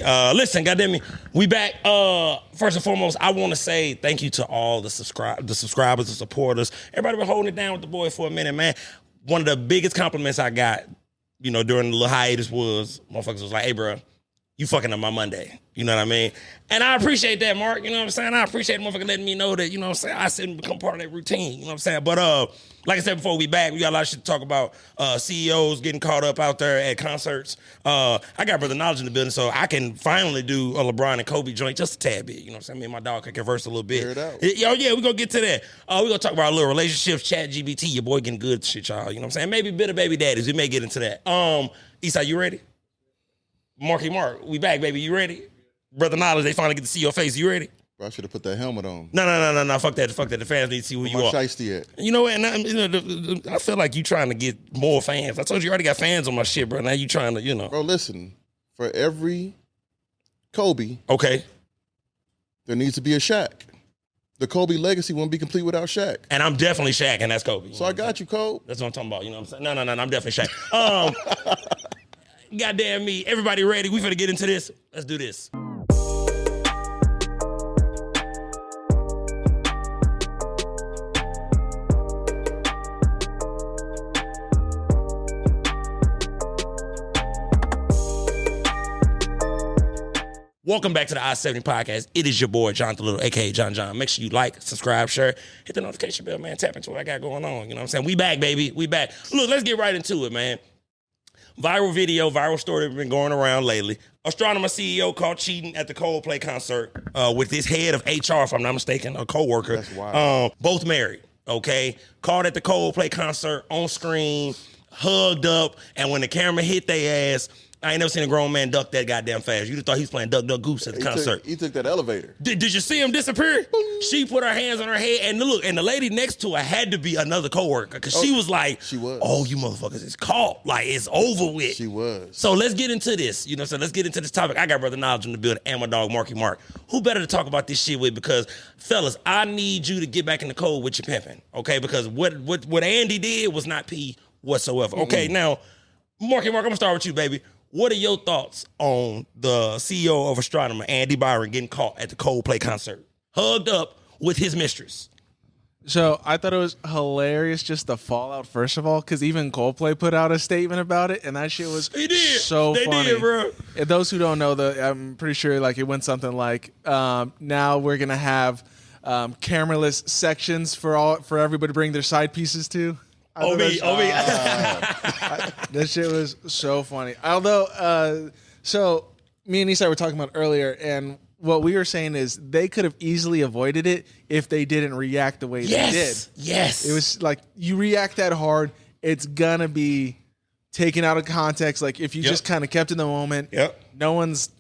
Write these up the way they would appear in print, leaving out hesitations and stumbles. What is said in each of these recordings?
Listen, goddamn me, we back. First and foremost, I want to say thank you to all the subscribers, the supporters. Everybody been holding it down with the boy for a minute, man. One of the biggest compliments I got, during the little hiatus was motherfuckers was like, "Hey, bro, you fucking up my Monday." You know what I mean? And I appreciate that, Mark. You know what I'm saying? I appreciate the motherfucker letting me know that, I sit and become part of that routine. You know what I'm saying? But like I said before, we back. We got a lot of shit to talk about. CEOs getting caught up out there at concerts. I got Brother Knowledge in the building, so I can finally do a LeBron and Kobe joint just a tad bit. You know what I'm saying? Me and my dog can converse a little bit. Clear it out. Yeah, we're going to get to that. We're going to talk about our little relationships, chat GBT. Your boy getting good shit, y'all. You know what I'm saying? Maybe a bit of baby daddies. We may get into that. Esai, you ready? Marky Mark, we back, baby. You ready? Brother Knowledge, they finally get to see your face. You ready? Bro, I should have put that helmet on. No. Fuck that. The fans need to see who you are. My shiesty at? You know what? And I feel like you trying to get more fans. I told you already got fans on my shit, bro. Now you trying to, Bro, listen. For every Kobe, okay, there needs to be a Shaq. The Kobe legacy won't be complete without Shaq. And I'm definitely Shaq, and that's Kobe. So I got you, Kobe. That's what I'm talking about. You know what I'm saying? No. I'm definitely Shaq. Goddamn me. Everybody ready? We finna get into this. Let's do this. Welcome back to the I-70 podcast. It is your boy, Jonathan Little, a.k.a. John. Make sure you like, subscribe, share, hit the notification bell, man. Tap into what I got going on. You know what I'm saying? We back, baby. We back. Look, let's get right into it, man. Viral video, viral story that's been going around lately. Astronomer CEO caught cheating at the Coldplay concert with his head of HR, if I'm not mistaken, a co-worker. That's wild. Both married, okay? Caught at the Coldplay concert, on screen, hugged up, and when the camera hit their ass, I ain't never seen a grown man duck that goddamn fast. You'd have thought he was playing Duck, Duck, Goose at the concert. He took that elevator. Did you see him disappear? She put her hands on her head, and look, and the lady next to her had to be another coworker because she was like, she was. "Oh, you motherfuckers, it's caught. Like, it's over with." She was. So let's get into this. So let's get into this topic. I got Brother Knowledge in the building and my dog, Marky Mark. Who better to talk about this shit with? Because, fellas, I need you to get back in the code with your pimping, okay? Because what Andy did was not P whatsoever. Okay, now, Marky Mark, I'm going to start with you, baby. What are your thoughts on the CEO of Astronomer, Andy Byron, getting caught at the Coldplay concert, hugged up with his mistress? So I thought it was hilarious just the fallout, first of all, because even Coldplay put out a statement about it, and that shit was so funny. They did, bro. And those who don't know, I'm pretty sure it went something like, now we're going to have cameraless sections for everybody to bring their side pieces to. That shit was so funny. Although, so me and Esai were talking about earlier, and what we were saying is they could have easily avoided it if they didn't react the way they did. Yes. It was like, you react that hard, it's gonna be taken out of context. Like if you just kind of kept in the moment, no one's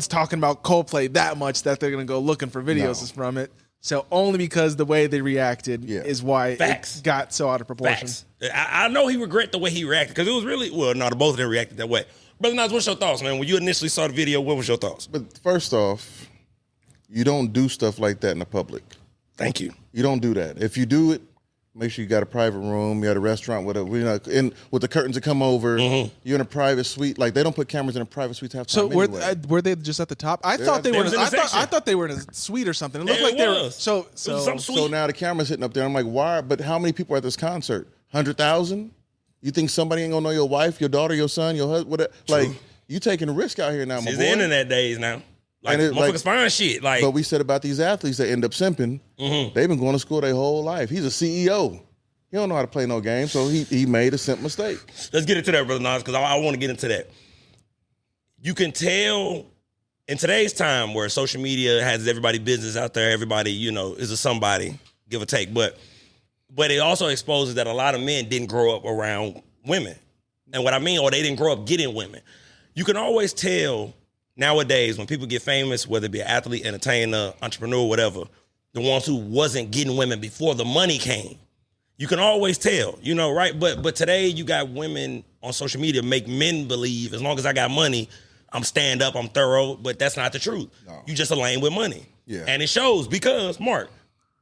talking about Coldplay that much that they're gonna go looking for videos from it. So only because the way they reacted is why it got so out of proportion. Facts. I know he regret the way he reacted because it was really, the both of them reacted that way. Brother Nas, what's your thoughts, man? When you initially saw the video, what was your thoughts? But first off, you don't do stuff like that in the public. Thank you. You don't do that. If you do it, make sure you got a private room, you got a restaurant, whatever. And with the curtains that come over, you're in a private suite. Like they don't put cameras in a private suite half the time. So were they just at the top? I thought they were. I thought they were in a suite or something. It looked like they were. So now the camera's hitting up there. I'm like, why? But how many people are at this concert? 100,000? You think somebody ain't gonna know your wife, your daughter, your son, your husband? Whatever? Like you taking a risk out here now, my boy. It's the internet days now. Like, motherfuckers find shit. Like, but we said about these athletes that end up simping. They've been going to school their whole life. He's a CEO. He don't know how to play no game, so he made a simple mistake. Let's get into that, Brother Nas, because I want to get into that. You can tell in today's time where social media has everybody business out there, everybody, is a somebody, give or take. But it also exposes that a lot of men didn't grow up around women. And what I mean, or they didn't grow up getting women. You can always tell nowadays when people get famous, whether it be an athlete, entertainer, entrepreneur, whatever, the ones who wasn't getting women before the money came. You can always tell, right? But today you got women on social media make men believe as long as I got money, I'm stand up, I'm thorough, but that's not the truth. No. You just a lame with money. Yeah. And it shows because, Mark,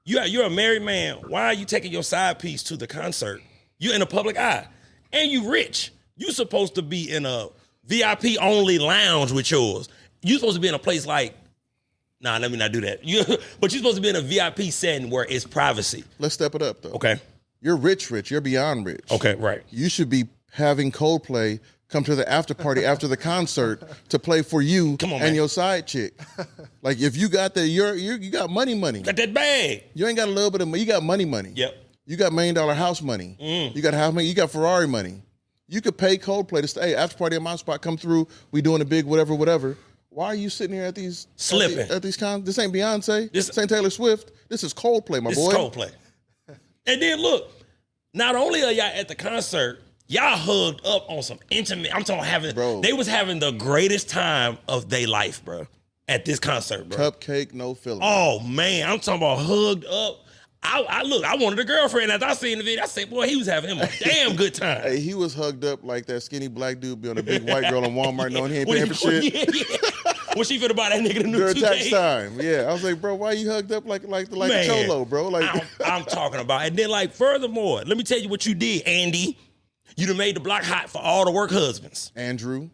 you're a married man. Why are you taking your side piece to the concert? You're in the public eye. And you rich. You supposed to be in a VIP only lounge with yours. you're supposed to be in a place like, nah, let me not do that. But you're supposed to be in a VIP setting where it's privacy. Let's step it up, though. Okay. You're rich. You're beyond rich. Okay, right. You should be having Coldplay come to the after party after the concert to play for you and your side chick. Like, if you got that, you got money. Got that bag. You ain't got a little bit of money. You got money. Yep. You got $1 million house money. You got half money. You got Ferrari money. You could pay Coldplay to stay. After party at my spot, come through. We doing a big whatever. Why are you sitting here at these slipping at these cons? This ain't Beyonce. This ain't Taylor Swift. This is Coldplay, my boy. This is Coldplay. And then look, not only are y'all at the concert, y'all hugged up on some intimate. I'm talking they was having the greatest time of their life, bro, at this concert, bro. Cupcake, no filler. Oh man, I'm talking about hugged up. I wanted a girlfriend. As I seen the video, I said, boy, he was having him a damn good time. Hey, he was hugged up like that skinny black dude be on a big white girl in Walmart knowing he ain't paying for shit. Yeah. When she finna buy that nigga the new During 2K. tax time. Yeah. I was like, bro, why you hugged up like a cholo, bro? Like I'm talking about. And then like furthermore, let me tell you what you did, Andy. You done made the block hot for all the work husbands. Andrew.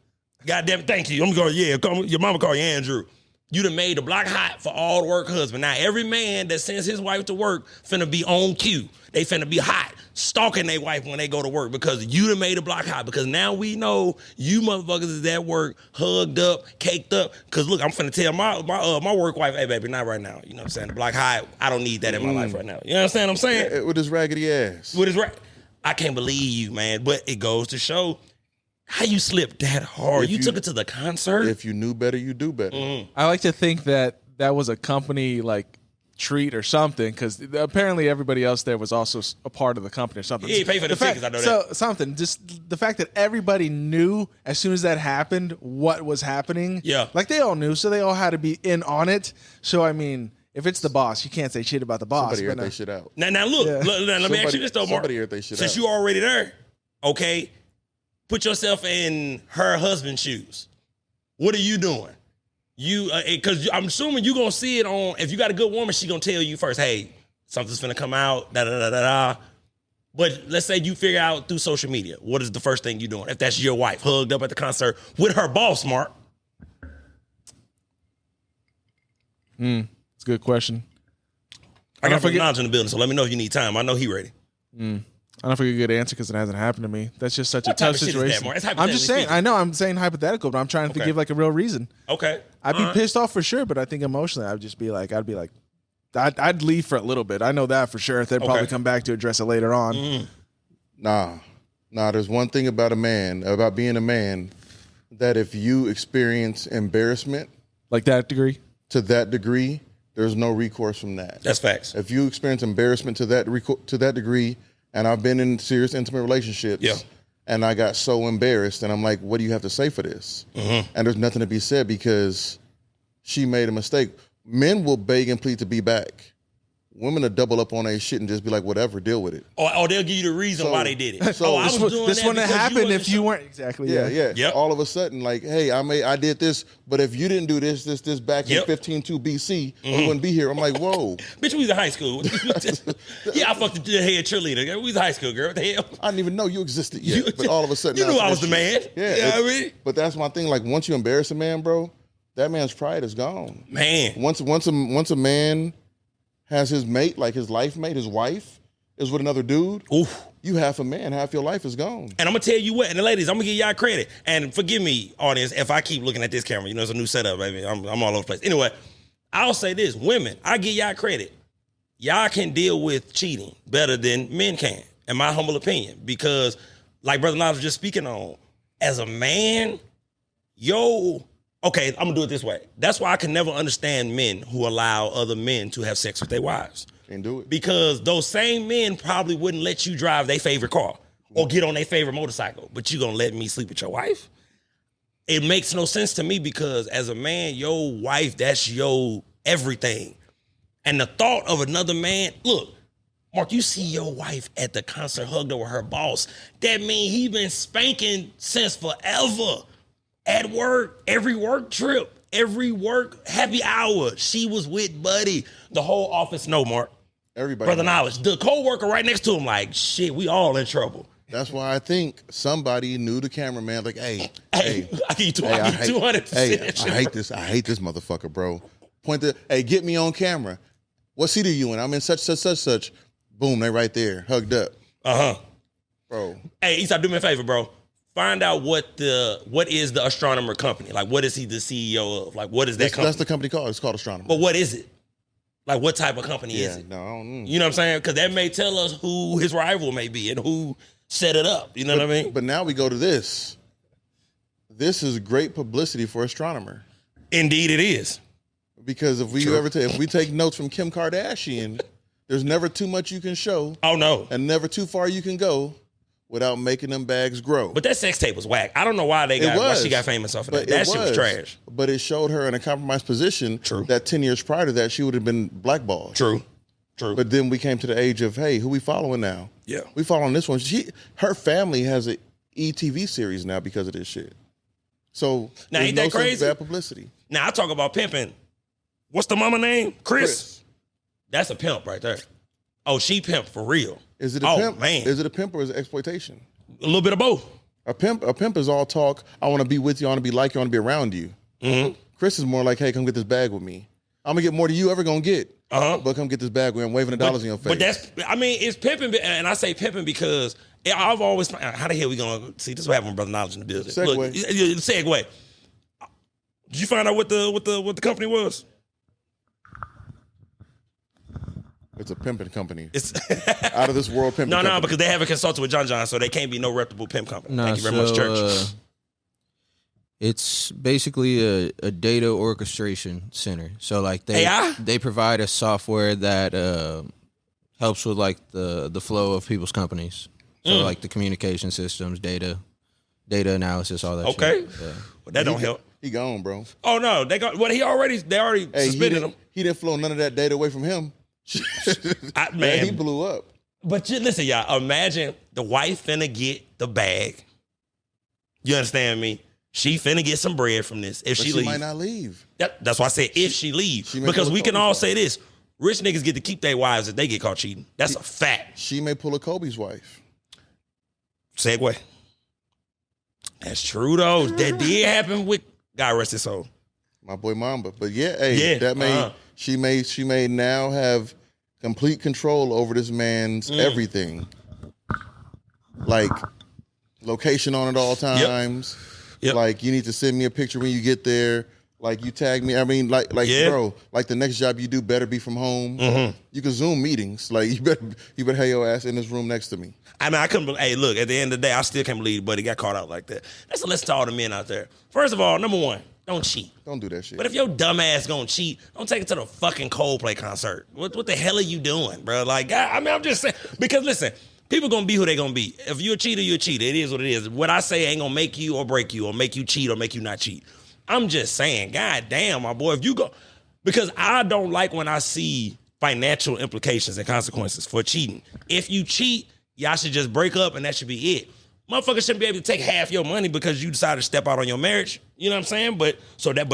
Goddamn, thank you. I'm going, your mama call you Andrew. You done made the block hot for all the work husband. Now, every man that sends his wife to work finna be on cue. They finna be hot, stalking their wife when they go to work because you done made the block hot. Because now we know you motherfuckers is at work, hugged up, caked up. Because look, I'm finna tell my work wife, hey, baby, not right now. You know what I'm saying? The block hot, I don't need that in my life right now. You understand what I'm saying? Yeah, with his raggedy ass. I can't believe you, man. But it goes to show how you slipped that hard. You took it to the concert. If you knew better, you do better. I like to think that was a company like treat or something, because apparently everybody else there was also a part of the company or something. Yeah, he paid for the tickets, I know that. So something, just the fact that everybody knew as soon as that happened what was happening. Yeah. Like they all knew, so they all had to be in on it. So I mean, if it's the boss, you can't say shit about the boss. Somebody aired their shit out. Now look, let me ask you this though, Mark. Somebody aired their shit out. Since you already there, okay, put yourself in her husband's shoes. What are you doing? Because I'm assuming you're going to see it on, if you got a good woman, she going to tell you first, hey, something's finna come out, da-da-da-da-da. But let's say you figure out through social media, what is the first thing you're doing? If that's your wife, hugged up at the concert with her boss, Mark. It's a good question. I got knowledge in the building, so let me know if you need time. I know he ready. I don't know if I get a good answer because it hasn't happened to me. That's just such a tough situation. I'm just saying. I know I'm saying hypothetical, but I'm trying to give like a real reason. Okay, I'd be pissed off for sure, but I think emotionally, I'd be like, I'd leave for a little bit. I know that for sure. They'd probably come back to address it later on. Nah. There's one thing about being a man, that if you experience embarrassment, like that degree, to that degree, there's no recourse from that. That's facts. If you experience embarrassment to that degree. And I've been in serious intimate relationships, and I got so embarrassed, and I'm like, what do you have to say for this? And there's nothing to be said because she made a mistake. Men will beg and plead to be back. Women will double up on their shit and just be like, whatever, deal with it. Or they'll give you the reason why they did it. So I was doing this wouldn't have happened if you weren't. Exactly. Yeah. Yep. All of a sudden, like, hey, I did this, but if you didn't do this back in 15-2 BC, we wouldn't be here. I'm like, whoa. Bitch, we was in high school. Yeah, I fucked the head cheerleader. We was in high school, girl. What the hell? I didn't even know you existed yet. But all of a sudden, you knew I was the man. Yeah. You know what I mean? But that's my thing. Like, once you embarrass a man, bro, that man's pride is gone. Man. Once a man has his mate, like his life mate, his wife, is with another dude, you half a man, half your life is gone. And I'm going to tell you what, and the ladies, I'm going to give y'all credit. And forgive me, audience, if I keep looking at this camera. You know, it's a new setup, baby. I'm all over the place. Anyway, I'll say this. Women, I give y'all credit. Y'all can deal with cheating better than men can, in my humble opinion. Because, like Brother Knowledge was just speaking on, as a man, okay, I'm going to do it this way. That's why I can never understand men who allow other men to have sex with their wives. Can't do it. Because those same men probably wouldn't let you drive their favorite car or get on their favorite motorcycle, but you going to let me sleep with your wife? It makes no sense to me because as a man, your wife, that's your everything. And the thought of another man, look, Mark, you see your wife at the concert hugged over her boss. That means he been spanking since forever. At work, every work trip, every work happy hour, she was with Buddy. The whole office know, Mark. Everybody. Brother Knowledge. The co-worker right next to him like, shit, we all in trouble. That's why I think somebody knew the cameraman. Like, hey, I give you 200. Hey, I hate this motherfucker, bro. Hey, get me on camera. What seat are you in? I'm in such. Boom, they right there, hugged up. Bro. Hey, Esai, do me a favor, bro. Find out what is the astronomer company? Like, what is he the CEO of? Like, what is that company? That's the company called. It's called Astronomer. But what is it? Like, what type of company is it? No, I don't know. You know what I'm saying? Because that may tell us who his rival may be and who set it up. You know what I mean? But now we go to this. This is great publicity for Astronomer. Indeed, it is. Because if we take notes from Kim Kardashian, there's never too much you can show. Oh no, and never too far you can go without making them bags grow. But that sex tape was whack. I don't know why she got famous off of that. That shit was trash. But it showed her in a compromised position. True. That 10 years prior to that, she would have been blackballed. True. But then we came to the age of, hey, who we following now? Yeah. We following this one. Her family has an ETV series now because of this shit. So now ain't that crazy? Bad publicity. Now I talk about pimping. What's the mama name? Chris. That's a pimp right there. Oh, she pimp for real. Is it a pimp? Man. Is it a pimp or is it exploitation? A little bit of both. A pimp is all talk. I want to be with you. I want to be like you. I want to be around you. Mm-hmm. Chris is more like, hey, come get this bag with me. I'm going to get more than you ever going to get. But come get this bag with me. I'm waving the dollars in your face. But it's pimping. And I say pimping because I've always, how the hell we going to, see, this is what happened with Brother Knowledge in the business. Segue. Look, segue. Did you find out what the company was? It's a pimping company. It's out of this world pimping company. No, because they haven't consulted with John, so they can't be no reputable pimp company. Thank you very much, church. It's basically a data orchestration center. So like they provide a software that helps with like the flow of people's companies. So like the communication systems, data analysis, all that. Okay, shit. Yeah. Well, that don't help. He gone, bro. Oh no, they already suspended him. He didn't flow none of that data away from him. Man, he blew up. But listen, y'all, imagine the wife finna get the bag. You understand me? She finna get some bread from this. If she leaves, might not leave. That's why I said if she leaves. Because we can all say this. Rich niggas get to keep their wives if they get caught cheating. That's a fact. She may pull a Kobe's wife. Segue. That's true though. That did happen with God rest his soul. My boy Mamba. But that may she may now have complete control over this man's everything. Like location on at all times. Yep. Like you need to send me a picture when you get there. Like you tag me. I mean, bro, like the next job you do better be from home. Mm-hmm. You can Zoom meetings. Like you better have your ass in this room next to me. I mean, I couldn't believe, hey, look, at the end of the day, I still can't believe Buddy got caught out like that. That's a lesson to all the men out there. First of all, number one, don't cheat. Don't do that shit. But if your dumb ass gonna cheat, don't take it to the fucking Coldplay concert. What the hell are you doing, bro? Like, I mean, I'm just saying, because listen, people gonna be who they gonna be. If you're a cheater, you're a cheater. It is what it is. What I say ain't gonna make you or break you or make you cheat or make you not cheat. I'm just saying, God damn, my boy, if you go, because I don't like when I see financial implications and consequences for cheating. If you cheat, y'all should just break up and that should be it. Motherfuckers shouldn't be able to take half your money because you decided to step out on your marriage. You know what I'm saying? But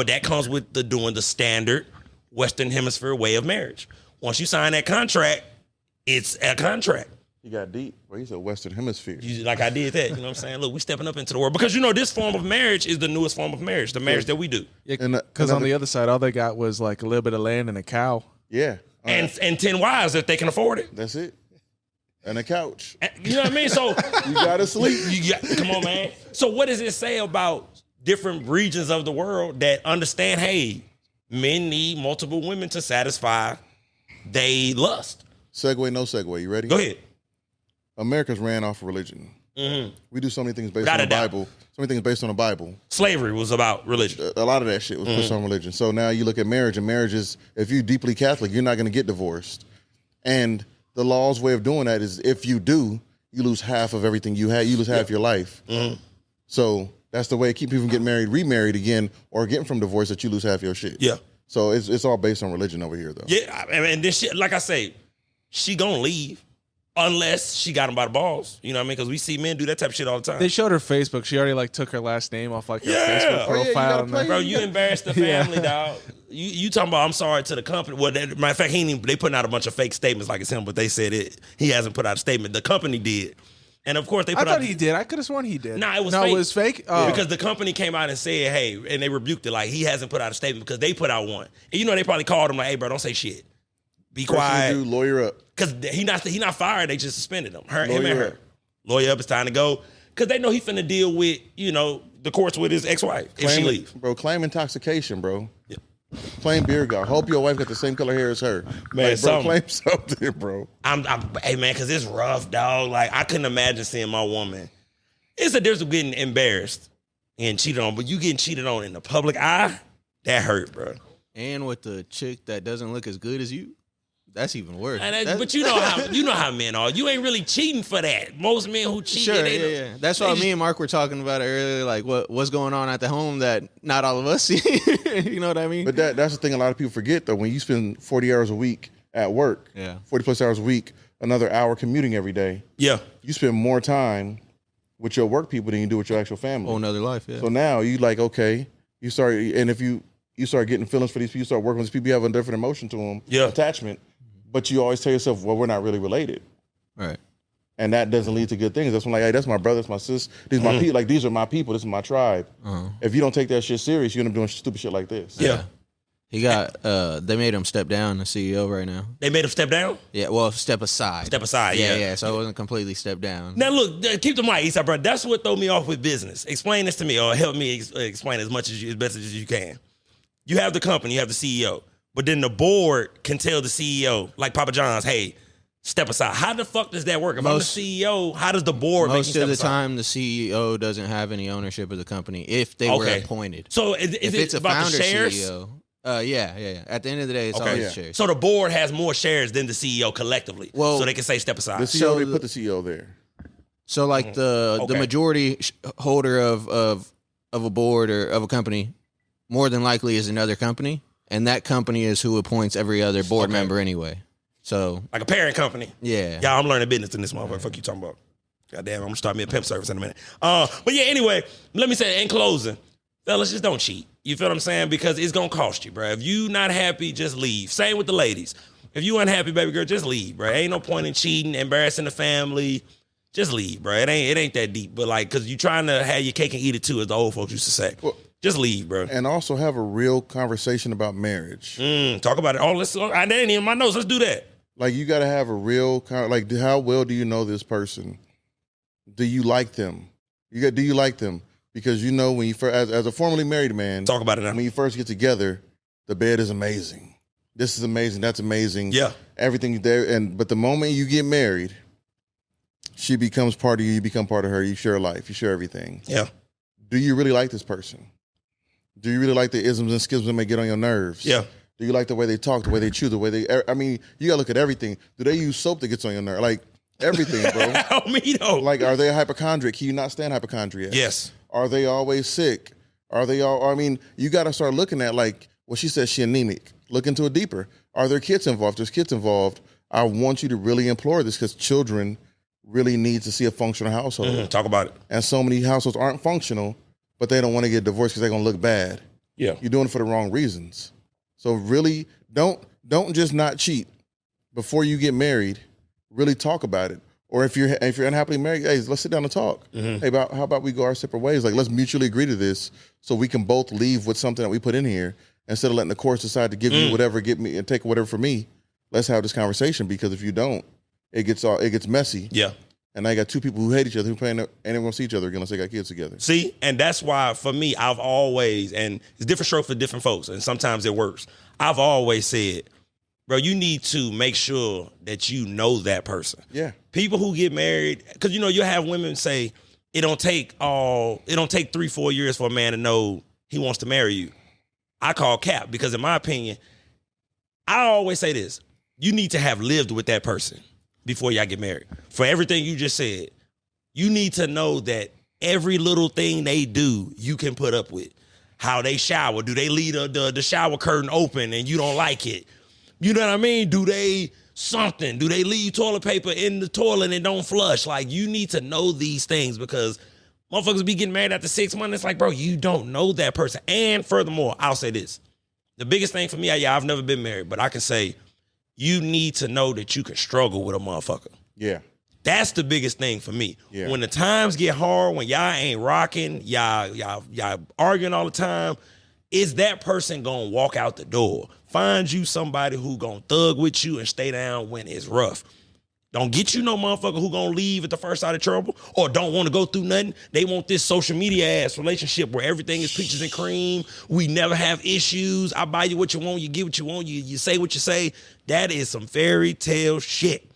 that comes with doing the standard Western Hemisphere way of marriage. Once you sign that contract, it's a contract. You got deep. Well, you said Western Hemisphere. Like I did that. You know what I'm saying? Look, we stepping up into the world. Because, this form of marriage is the newest form of marriage, the marriage that we do. Because on the other side, all they got was like a little bit of land and a cow. Yeah. And 10 wives if they can afford it. That's it. And a couch. You know what I mean? So you gotta sleep. Come on, man. So what does it say about different regions of the world that understand, hey, men need multiple women to satisfy they lust? Segue, no segue. You ready? Go ahead. America's ran off of religion. Mm-hmm. We do so many things based on the Bible. So many things based on the Bible. Slavery was about religion. A lot of that shit was based on religion. So now you look at marriage, and marriage is, if you're deeply Catholic, you're not going to get divorced. And the law's way of doing that is if you do, you lose half of everything you had. You lose half your life. Mm-hmm. So that's the way to keep people from getting married, remarried again, or getting from divorce, that you lose half your shit. Yeah. So it's all based on religion over here, though. Yeah, and this shit, like I say, she gonna leave. Unless she got him by the balls. You know what I mean? Because we see men do that type of shit all the time. They showed her Facebook. She already took her last name off her Facebook profile. Bro, you embarrassed the family, dog. You talking about I'm sorry to the company. Well, matter of fact, they putting out a bunch of fake statements like it's him, but they said he hasn't put out a statement. The company did. And of course, they I put thought out. He did. I could have sworn he did. Nah, it was no, fake. it was fake. Oh. Because the company came out and said, hey, and they rebuked it. Like, he hasn't put out a statement because they put out one. And you know, they probably called him like, hey, bro, don't say shit. Be quiet. Do, lawyer up. Because he not fired. They just suspended him. Him Lawyer and her. up. Lawyer up. It's time to go. Because they know he finna deal with, the courts with his ex-wife if she leaves. Bro, claim intoxication, bro. Yeah. Claim beer gall. Hope your wife got the same color hair as her. Man, bro, claim something, bro. Hey, man, because it's rough, dog. Like, I couldn't imagine seeing my woman. It's a difference of getting embarrassed and cheated on, but you getting cheated on in the public eye, that hurt, bro. And with the chick that doesn't look as good as you, that's even worse. But you know how men are. You ain't really cheating for that. Most men who cheat, sure, yeah. That's why me and Mark were talking about it earlier. Like, what's going on at the home that not all of us see? You know what I mean? But that's the thing a lot of people forget, though. When you spend 40 hours a week at work, 40 plus hours a week, another hour commuting every day, you spend more time with your work people than you do with your actual family. Whole nother life, yeah. So now you like, okay, you start, and if you start getting feelings for these people, you start working with these people, you have a different emotion to them, attachment. But you always tell yourself, well, we're not really related. Right. And that doesn't lead to good things. That's when like, hey, that's my brother, that's my sis. These are my people. Like, these are my people. This is my tribe. If you don't take that shit serious, you end up doing stupid shit like this. Yeah. He got, they made him step down, the CEO right now. They made him step down? Yeah, well, step aside. Step aside, yeah. Yeah, so it wasn't completely step down. Now, look, keep the mic, Eastside, bro. That's what throw me off with business. Explain this to me or help me explain as best as you can. You have the company, you have the CEO. But then the board can tell the CEO, like Papa John's, hey, step aside. How the fuck does that work? If I'm the CEO, how does the board make me step aside? Most of the time, the CEO doesn't have any ownership of the company if they were appointed. So if it's about founder the shares? CEO, yeah. At the end of the day, it's always shares. So the board has more shares than the CEO collectively. Well, so they can say step aside. The CEO, they put the CEO there. So like the majority holder of a board or of a company, more than likely is another company. And that company is who appoints every other board member anyway. So like a parent company. Yeah. Yeah, I'm learning business in this motherfucker. Fuck you talking about. Goddamn, I'm gonna start me a pimp service in a minute. But yeah, anyway, let me say in closing, fellas, just don't cheat. You feel what I'm saying? Because it's gonna cost you, bro. If you not happy, just leave. Same with the ladies. If you unhappy, baby girl, just leave, bro. Ain't no point in cheating, embarrassing the family. Just leave, bro. It ain't that deep. But like, cause you trying to have your cake and eat it too, as the old folks used to say. Well, just leave, bro. And also have a real conversation about marriage. Talk about it. I didn't even my notes. Let's do that. Like, you got to have a real, like, how well do you know this person? Do you like them? Do you like them? Because when you first, as a formerly married man, talk about it now. When you first get together, the bed is amazing. This is amazing. That's amazing. Yeah. Everything there. But the moment you get married, she becomes part of you. You become part of her. You share life. You share everything. Yeah. Do you really like this person? Do you really like the isms and schisms that may get on your nerves? Yeah. Do you like the way they talk, the way they chew, the way they... I mean, you got to look at everything. Do they use soap that gets on your nerve? Like, everything, bro. Help me, though. Like, are they a hypochondriac? Can you not stand hypochondria? Yes. Are they always sick? Are they all... I mean, you got to start looking at, like, well, she says she anemic. Look into it deeper. Are there kids involved? There's kids involved. I want you to really implore this because children really need to see a functional household. Talk about it. And so many households aren't functional, but they don't want to get divorced because they're going to look bad. Yeah. You're doing it for the wrong reasons. So really, don't just not cheat before you get married. Really talk about it. Or if you're unhappily married, hey, let's sit down and talk. Hey, how about we go our separate ways? Like, let's mutually agree to this so we can both leave with something that we put in here instead of letting the courts decide to give you whatever, get me and take whatever for me. Let's have this conversation because if you don't, it gets messy. Yeah. And I got two people who hate each other who ain't going to see each other again unless they got kids together. See, and that's why for me, I've always, and it's different stroke for different folks, and sometimes it works. I've always said, bro, you need to make sure that you know that person. Yeah. People who get married, because you have women say it don't take 3-4 years for a man to know he wants to marry you. I call cap because in my opinion, I always say this: you need to have lived with that person before y'all get married. For everything you just said, you need to know that every little thing they do, you can put up with. How they shower. Do they leave the shower curtain open and you don't like it? You know what I mean? Do they something? Do they leave toilet paper in the toilet and it don't flush? Like, you need to know these things because motherfuckers be getting married after 6 months. It's like, bro, you don't know that person. And furthermore, I'll say this. The biggest thing for me, I've never been married, but I can say, you need to know that you can struggle with a motherfucker. Yeah. That's the biggest thing for me. Yeah. When the times get hard, when y'all ain't rocking, y'all arguing all the time, is that person gonna walk out the door? Find you somebody who gonna thug with you and stay down when it's rough. Don't get you no motherfucker who gonna leave at the first sign of trouble or don't want to go through nothing. They want this social media ass relationship where everything is peaches and cream. We never have issues. I buy you what you want. You get what you want. You say what you say. That is some fairy tale shit.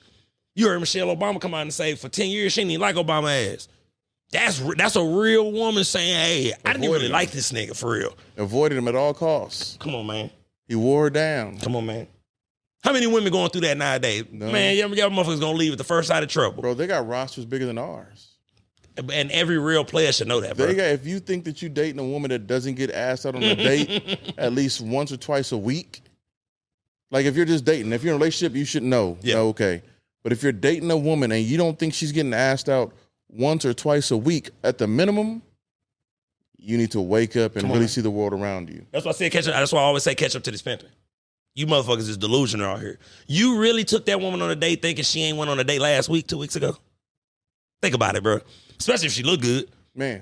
You heard Michelle Obama come out and say for 10 years she didn't even like Obama ass. That's a real woman saying, hey, I didn't really like this nigga for real. Avoided him at all costs. Come on, man. He wore her down. Come on, man. How many women going through that nowadays? No. Man, y'all motherfuckers gonna leave at the first sign of trouble. Bro, they got rosters bigger than ours. And every real player should know that, bro. If you think that you dating a woman that doesn't get asked out on a date at least once or twice a week, like if you're just dating, if you're in a relationship, you should know. Yeah. Okay. But if you're dating a woman and you don't think she's getting asked out once or twice a week at the minimum, you need to wake up and really see the world around you. That's why I said catch up. That's why I always say catch up to the Spencer. You motherfuckers is delusional out here. You really took that woman on a date thinking she ain't went on a date last week, 2 weeks ago? Think about it, bro. Especially if she look good. Man.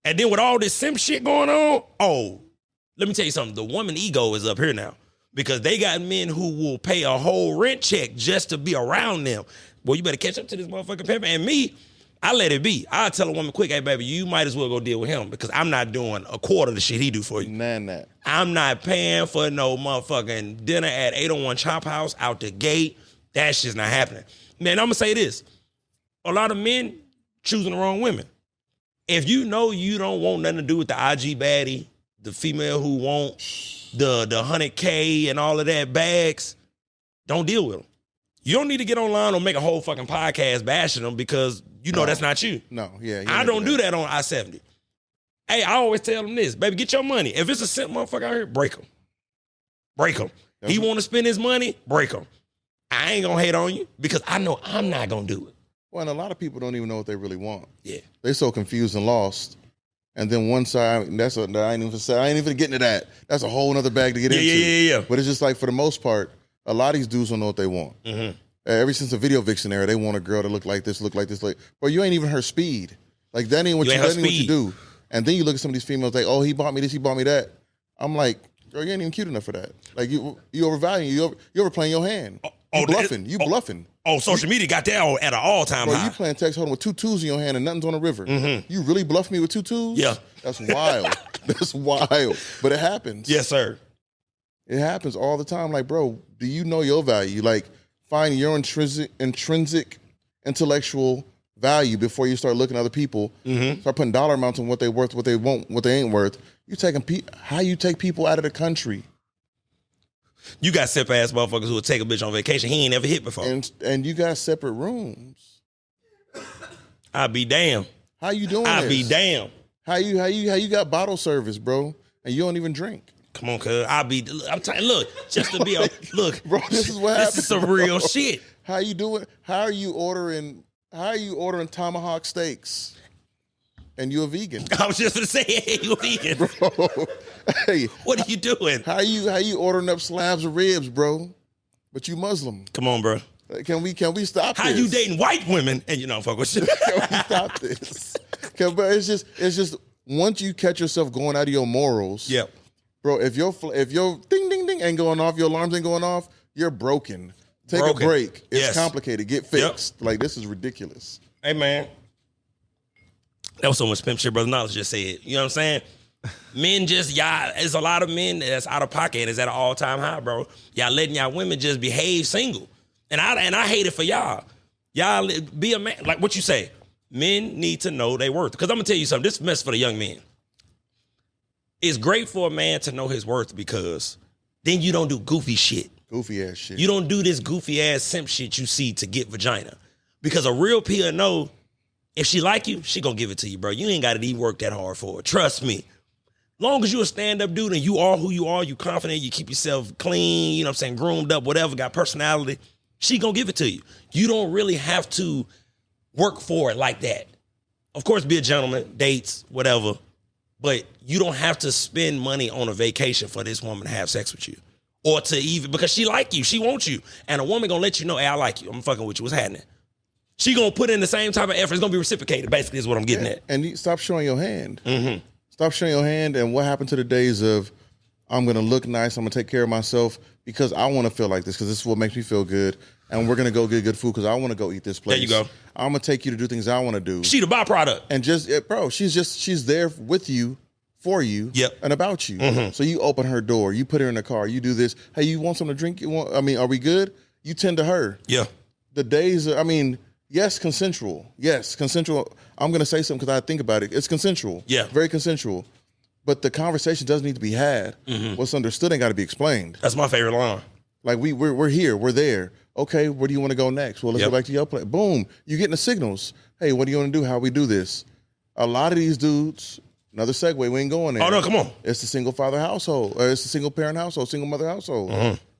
And then with all this simp shit going on, let me tell you something. The woman ego is up here now because they got men who will pay a whole rent check just to be around them. Well, you better catch up to this motherfucking pimp. And me, I let it be. I tell a woman quick, hey, baby, you might as well go deal with him because I'm not doing a quarter of the shit he do for you. That. I'm not paying for no motherfucking dinner at 801 Chop House out the gate. That shit's not happening. Man, I'm going to say this. A lot of men choosing the wrong women. If you know you don't want nothing to do with the IG baddie, the female who want the 100K and all of that bags, don't deal with them. You don't need to get online or make a whole fucking podcast bashing them because you know that's not you. No, yeah. I don't do that on I-70. Hey, I always tell them this, baby, get your money. If it's a simp motherfucker out here, break him. Break him. He want to spend his money, break him. I ain't going to hate on you because I know I'm not going to do it. Well, and a lot of people don't even know what they really want. Yeah. They're so confused and lost. And then one side, I ain't even getting to that. That's a whole other bag to get into. Yeah. But it's just like, for the most part, a lot of these dudes don't know what they want. Mm-hmm. Ever since the video vixen era, they want a girl to look like this. Bro, you ain't even her speed. Like, that ain't what you do. And then you look at some of these females like, oh, he bought me this, he bought me that. I'm like, girl, you ain't even cute enough for that. Like, you overvaluing, you overplaying your hand. You bluffing. Oh, social media got that at an all-time high. You playing text holding with 2 twos in your hand and nothing's on the river. Mm-hmm. You really bluff me with 2 twos? Yeah. That's wild. That's wild. But it happens. Yes, sir. It happens all the time. Like, bro, do you know your value? Like, find your intrinsic intellectual value before you start looking at other people. Mm-hmm. Start putting dollar amounts on what they worth, what they want, what they ain't worth. How you take people out of the country? You got simp ass motherfuckers who will take a bitch on vacation he ain't never hit before. And you got separate rooms. I'll be damn. How you doing I'll be damn. How you got bottle service, bro, and you don't even drink? Come on, cuz. I'm telling look, just to be a look. Bro, this is what happens. This is some real shit. How you doing? How are you ordering tomahawk steaks? And you a vegan. I was just gonna say, hey, you a vegan. Bro, hey. What are you doing? How you ordering up slabs of ribs, bro? But you Muslim. Come on, bro. Can we stop this? How you dating white women and you don't fuck with shit? Can we stop this? But it's just once you catch yourself going out of your morals. Yep. Bro, if your ding ding ding ain't going off, your alarms ain't going off, you're broken. Take a break. It's complicated. Get fixed. Yep. Like, this is ridiculous. Hey, man. That was so much pimp shit Brother Knowledge just said. You know what I'm saying? Men there's a lot of men that's out of pocket and it's at an all-time high, bro. Y'all letting y'all women just behave single. And I hate it for y'all. Y'all be a man. Like what you say, men need to know their worth. Because I'm going to tell you something. This is a mess for the young men. It's great for a man to know his worth because then you don't do goofy shit. Goofy ass shit. You don't do this goofy ass simp shit you see to get vagina. Because a real peer know if she like you, she gonna give it to you, bro. You ain't got to even work that hard for it. Trust me. Long as you a stand-up dude and you are who you are, you confident, you keep yourself clean, you know what I'm saying, groomed up, whatever, got personality, she gonna give it to you. You don't really have to work for it like that. Of course, be a gentleman, dates, whatever, but you don't have to spend money on a vacation for this woman to have sex with you. Or to even, because she like you, she wants you. And a woman gonna let you know, hey, I like you, I'm fucking with you, what's happening? she gonna put in the same type of effort. It's gonna be reciprocated. Basically, is what I'm getting at. And stop showing your hand. Stop showing your hand. And what happened to the days of I'm gonna look nice, I'm gonna take care of myself because I want to feel like this because this is what makes me feel good. And we're gonna go get good food because I want to go eat this place. There you go. I'm gonna take you to do things I want to do. She the byproduct. And she's there with you, for you, and about you. So you open her door, you put her in the car, you do this. Hey, you want something to drink? Are we good? You tend to her. Yeah. The days, yes, consensual. Yes, consensual. I'm going to say something because I think about it. It's consensual. Yeah. Very consensual. But the conversation doesn't need to be had. What's understood ain't got to be explained. That's my favorite line. Like we're here, we're there. Okay, where do you want to go next? Well, let's go back to your place. Boom. You're getting the signals. Hey, what do you want to do? How we do this? A lot of these dudes, another segue, we ain't going there. Oh, no, come on. It's the single father household. Or it's the single parent household, single mother household.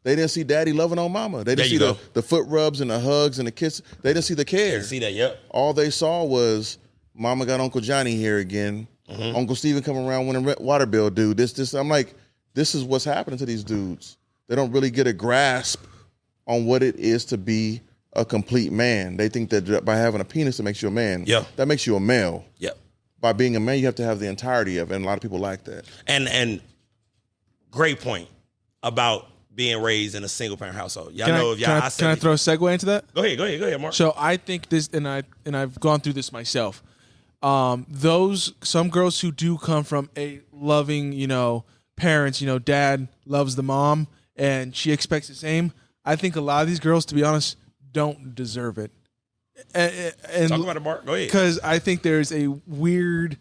They didn't see daddy loving on mama. They didn't see the foot rubs and the hugs and the kisses. They didn't see the care. Didn't see that, yep. All they saw was mama got Uncle Johnny here again. Uncle Steven coming around when the water bill due. This. I'm like, this is what's happening to these dudes. They don't really get a grasp on what it is to be a complete man. They think that by having a penis that makes you a man. Yeah. That makes you a male. Yep. By being a man, you have to have the entirety of it, and a lot of people like that. And great point about being raised in a single parent household. Y'all Can know I, if y'all can I throw a segue into that? Go ahead, Mark. So I think this, and I've gone through this myself. Some girls who do come from a loving, parents, dad loves the mom and she expects the same. I think a lot of these girls, to be honest, don't deserve it. And talk about it, Mark. Go ahead. Because I think there's a weird,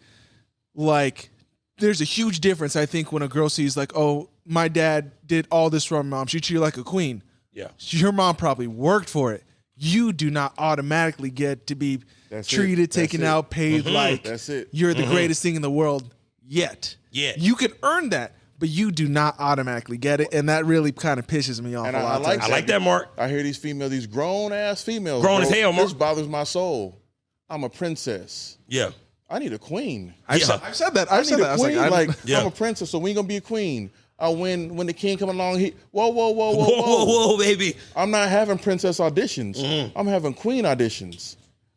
there's a huge difference. I think when a girl sees oh, my dad did all this for my mom, she treated her like a queen. Yeah, your mom probably worked for it. You do not automatically get to be treated, taken out, paid like you're the greatest thing in the world yet. Yeah, you can earn that, but you do not automatically get it, and that really kind of pisses me off. And a lot. I like that, Mark. I hear these grown ass females, grown as hell, Mark. This bothers my soul. I'm a princess. Yeah, I need a queen. I've said that. I've said that. I'm a princess, so we ain't gonna be a queen. When the king come along, whoa, baby. I'm not having princess auditions. I'm having queen auditions.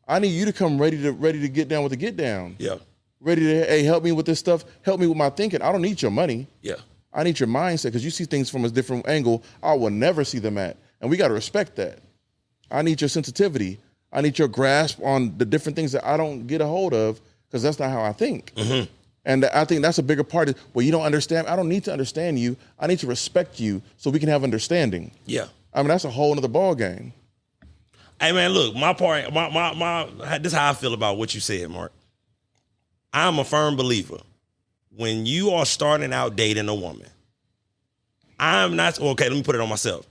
I need you to come ready to get down with the get down. Yeah. Ready to help me with this stuff. Help me with my thinking. I don't need your money. Yeah. I need your mindset because you see things from a different angle I will never see them at, and we got to respect that. I need your sensitivity. I need your grasp on the different things that I don't get a hold of because that's not how I think. And I think that's a bigger part of, you don't understand. I don't need to understand you. I need to respect you so we can have understanding. Yeah. That's a whole other ball game. Hey, man, look, my part, this is how I feel about what you said, Mark. I'm a firm believer. When you are starting out dating a woman, I'm not, okay, let me put it on myself.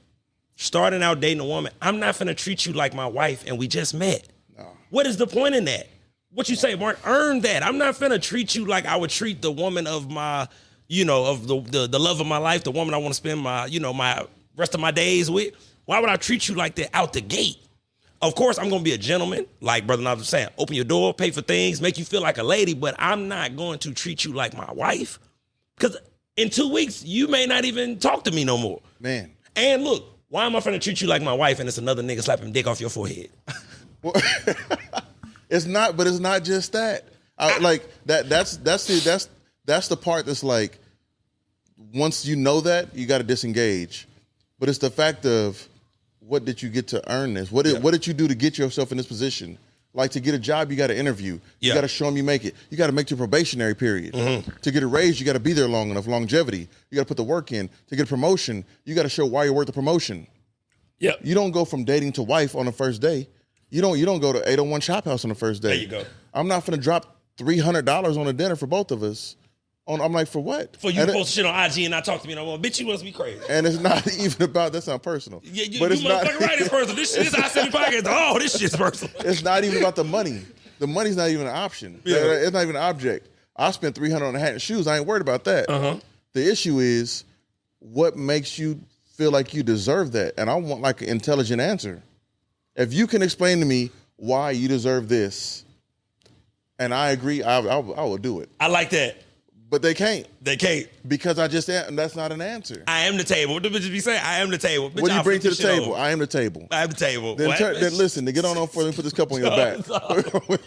Starting out dating a woman, I'm not finna treat you like my wife and we just met. No. What is the point in that? What you say, Mark? Earn that. I'm not finna treat you like I would treat the woman of my, of the love of my life, the woman I want to spend my, my rest of my days with. Why would I treat you like that out the gate? Of course, I'm gonna be a gentleman, like Brother Knox was saying. Open your door, pay for things, make you feel like a lady, but I'm not going to treat you like my wife. Because in 2 weeks, you may not even talk to me no more. Man. And look, why am I finna treat you like my wife and it's another nigga slapping dick off your forehead? It's not, but it's not just that. That's the part that's like, once you know that, you got to disengage. But it's the fact of, what did you get to earn this? What did you do to get yourself in this position? Like, to get a job, you got to interview. You got to show them you make it. You got to make your probationary period. To get a raise, you got to be there long enough, longevity. You got to put the work in. To get a promotion, you got to show why you're worth the promotion. Yep. You don't go from dating to wife on the first day. You don't go to 801 Chop House on the first day. There you go. I'm not finna drop $300 on a dinner for both of us. I'm like, for what? For you to post shit on IG and not talk to me no more. Bitch, you must be crazy. And it's not even about, that sound personal. Yeah, but you motherfucking right, it's personal. This shit is I-70 podcast. Oh, this shit's personal. It's not even about the money. The money's not even an option. Yeah. It's not even an object. I spent $300 on a hat and shoes. I ain't worried about that. The issue is, what makes you feel like you deserve that? And I want like an intelligent answer. If you can explain to me why you deserve this, and I agree, I will do it. I like that. But they can't. They can't. Because that's not an answer. I am the table. What the bitch be saying? I am the table. Bitch, what do you bring to the table? Over. I am the table. I am the table. Then listen, to get on for me, put this cup on your back. Let me put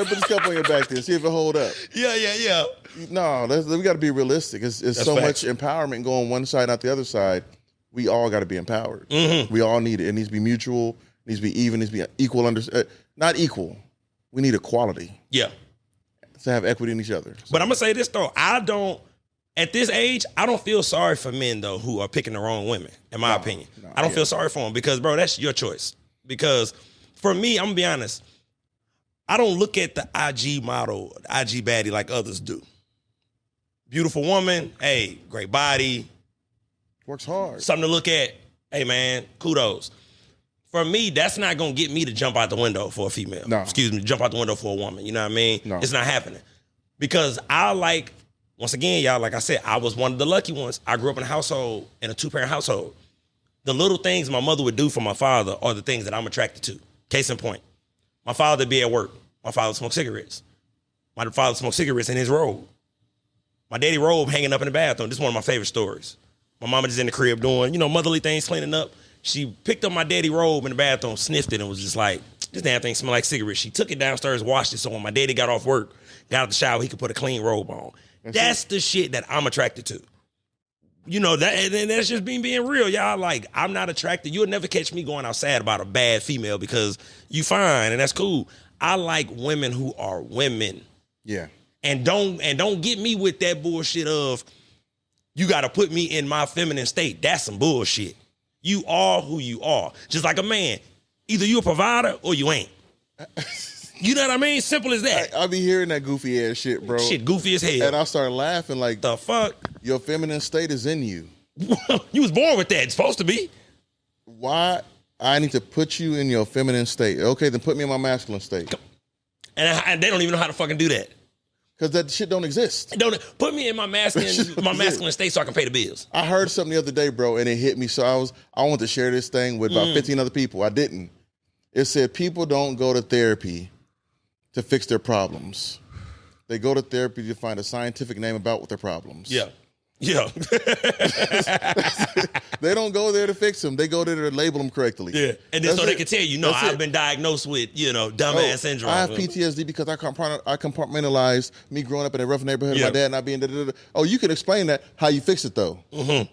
this cup on your back then. See if it hold up. Yeah. No, we got to be realistic. It's so much empowerment going one side, not the other side. We all got to be empowered. Mm-hmm. We all need it. It needs to be mutual. It needs to be even. It needs to be equal. Not equal. We need equality. Yeah. To have equity in each other. So. But I'm going to say this, though. At this age, I don't feel sorry for men, though, who are picking the wrong women, in my opinion. I don't feel sorry for them because, bro, that's your choice. Because for me, I'm going to be honest, I don't look at the IG model, IG baddie like others do. Beautiful woman, hey, great body. Works hard. Something to look at. Hey, man, kudos. For me, that's not going to get me to jump out the window for a female. No. Excuse me, jump out the window for a woman. You know what I mean? No. It's not happening. Because once again, y'all, like I said, I was one of the lucky ones. I grew up in a two-parent household. The little things my mother would do for my father are the things that I'm attracted to. Case in point, my father would be at work. My father smoked cigarettes. My father smoked cigarettes in his robe. My daddy robe hanging up in the bathroom. This is one of my favorite stories. My mama just in the crib doing, motherly things, cleaning up. She picked up my daddy robe in the bathroom, sniffed it, and was just like, this damn thing smell like cigarettes. She took it downstairs, washed it, so when my daddy got off work, got out the shower, he could put a clean robe on. That's the shit that I'm attracted to. That's just being real, y'all. Like, I'm not attracted. You'll never catch me going outside about a bad female because you fine, and that's cool. I like women who are women. Yeah. And don't get me with that bullshit of you got to put me in my feminine state. That's some bullshit. You are who you are. Just like a man. Either you a provider or you ain't. You know what I mean? Simple as that. I be hearing that goofy ass shit, bro. Shit goofy as hell. And I started laughing like, the fuck? Your feminine state is in you. You was born with that. It's supposed to be. Why? I need to put you in your feminine state. Okay, then put me in my masculine state. And they don't even know how to fucking do that. Because that shit don't exist. Don't put me in my masculine state so I can pay the bills. I heard something the other day, bro, and it hit me. So I wanted to share this thing with about 15 other people. I didn't. It said people don't go to therapy to fix their problems. They go to therapy to find a scientific name about what their problems. Yeah. They don't go there to fix them. They go there to label them correctly. Yeah. And then they can tell you, I've been diagnosed with, dumbass syndrome. I have PTSD because I compartmentalized me growing up in a rough neighborhood, my dad not being da-da-da-da. Oh, you can explain that, how you fix it though. Mm-hmm.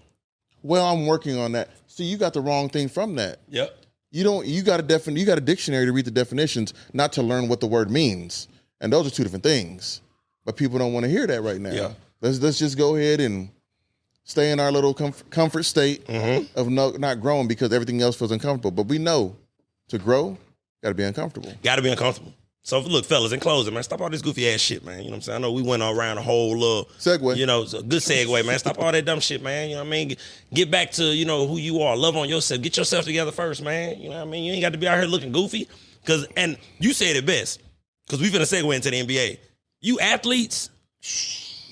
Well, I'm working on that. See, you got the wrong thing from that. Yep. You got a dictionary to read the definitions, not to learn what the word means. And those are two different things. But people don't want to hear that right now. Yeah. Let's just go ahead and stay in our little comfort state of not growing because everything else feels uncomfortable. But we know to grow, got to be uncomfortable. Got to be uncomfortable. So look, fellas, in closing, man, stop all this goofy ass shit, man. You know what I'm saying? I know we went around a whole segue. It's a good segue, man. Stop all that dumb shit, man. You know what I mean? Get back to, who you are. Love on yourself. Get yourself together first, man. You know what I mean? You ain't got to be out here looking goofy. And you said it best. Because we finna segue into the NBA. You athletes,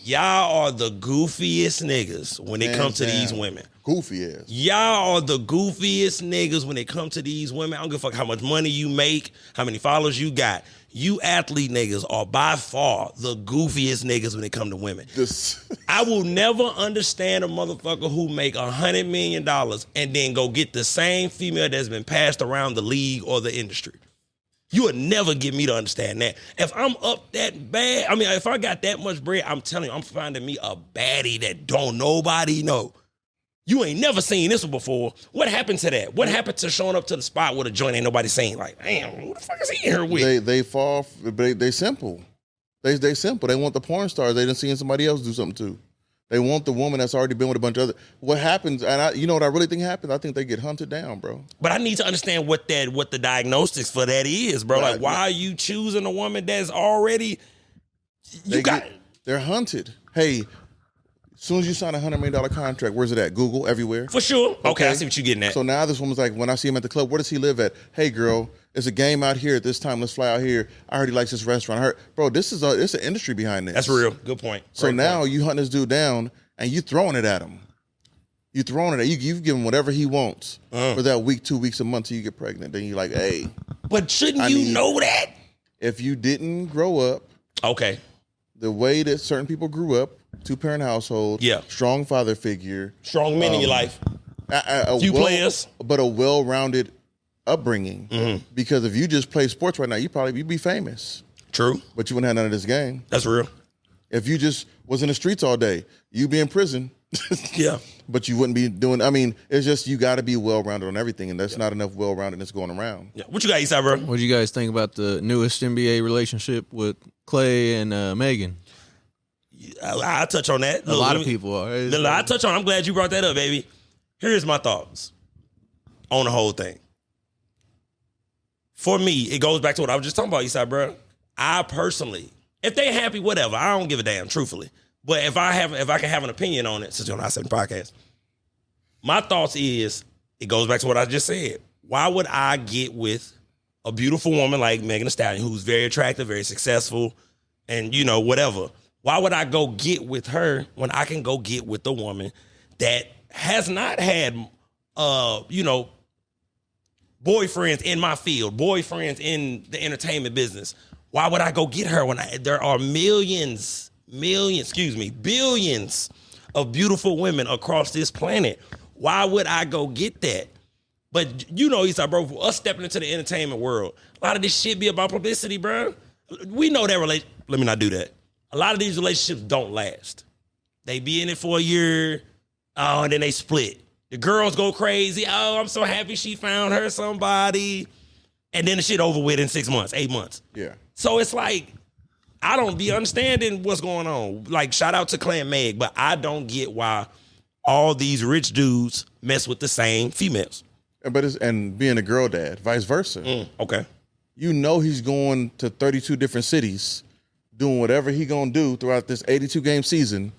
y'all are the goofiest niggas when it comes to these women. Goofy ass. Y'all are the goofiest niggas when it comes to these women. I don't give a fuck how much money you make, how many followers you got. You athlete niggas are by far the goofiest niggas when it come to women. I will never understand a motherfucker who make $100 million and then go get the same female that's been passed around the league or the industry. You would never get me to understand that. If I'm up that bad, if I got that much bread, I'm telling you, I'm finding me a baddie that don't nobody know. You ain't never seen this one before. What happened to that? What happened to showing up to the spot with a joint ain't nobody saying? Like, damn, who the fuck is he here with? They fall, but they simple. They simple. They want the porn stars they done seen somebody else do something to. They want the woman that's already been with a bunch of other. What happens, and you know what I really think happens? I think they get hunted down, bro. But I need to understand what the diagnostics for that is, bro. Like, why are you choosing a woman that's already, they're hunted. Hey, as soon as you sign a $100 million contract, where's it at? Google, everywhere? For sure. Okay, I see what you're getting at. So now this woman's like, when I see him at the club, where does he live at? Hey, girl, it's a game out here at this time. Let's fly out here. I heard he likes this restaurant. Bro, it's an industry behind this. That's real. Good point. So now you hunt this dude down and you throwing it at him. You throwing it at you give him whatever he wants for that week, 2 weeks, a month till you get pregnant. Then you're like, hey. But shouldn't you know that? If you didn't grow up Okay. The way that certain people grew up, 2-parent household, strong father figure, strong men in your life, a few players, but a well-rounded upbringing. Mm-hmm. Because if you just play sports right now, you'd be famous. True, but you wouldn't have none of this game. That's real. If you just was in the streets all day, you'd be in prison. Yeah, but you wouldn't be doing. I mean, it's just you got to be well-rounded on everything, and that's not enough well-roundedness going around. Yeah. What you got, Esai, bro? What do you guys think about the newest NBA relationship with Clay and Megan? I'll touch on that. A lot of people are. I'll touch on. I'm glad you brought that up, baby. Here's my thoughts on the whole thing. For me, it goes back to what I was just talking about, Esai, bro. I personally, if they happy, whatever, I don't give a damn, truthfully. But if I can have an opinion on it, since you're not saying podcast, my thoughts is, it goes back to what I just said. Why would I get with a beautiful woman like Megan Thee Stallion, who's very attractive, very successful, and whatever? Why would I go get with her when I can go get with the woman that has not had, boyfriends in my field, boyfriends in the entertainment business? Why would I go get her when there are billions of beautiful women across this planet? Why would I go get that? But Esai, bro, for us stepping into the entertainment world, a lot of this shit be about publicity, bro. We know that let me not do that. A lot of these relationships don't last. They be in it for a year, and then they split. The girls go crazy. Oh, I'm so happy she found her somebody. And then the shit over with in 6 months, 8 months. Yeah. So it's like, I don't be understanding what's going on. Like, shout out to Clay and Meg, but I don't get why all these rich dudes mess with the same females. And being a girl dad, vice versa. Okay. He's going to 32 different cities, doing whatever he gonna do throughout this 82-game season,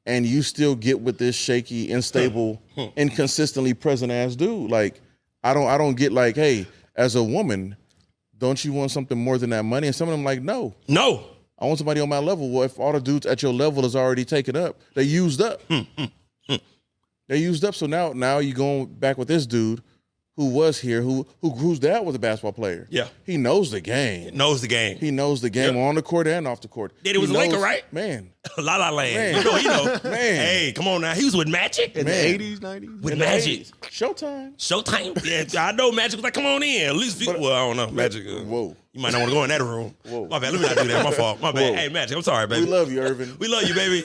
and you still get with this shaky, unstable, inconsistently present ass dude. Like, I don't get like, hey, as a woman, don't you want something more than that money? And some of them like, no. I want somebody on my level. Well, if all the dudes at your level is already taken up, they used up. They used up. So now you going back with this dude who was here, whose dad was a basketball player. Yeah. He knows the game. He knows the game on the court and off the court. Daddy was a Laker, right? Man. La La Land. Man. Man. Hey, come on now. He was with Magic. In the 80s, 90s? With Magic. Showtime. Yeah, I know Magic was like, come on in. At least, I don't know. Magic. Whoa. You might not want to go in that room. Whoa. My bad. Let me not do that. My fault. My bad. Whoa. Hey, Magic, I'm sorry, baby. We love you, Irvin. We love you, baby.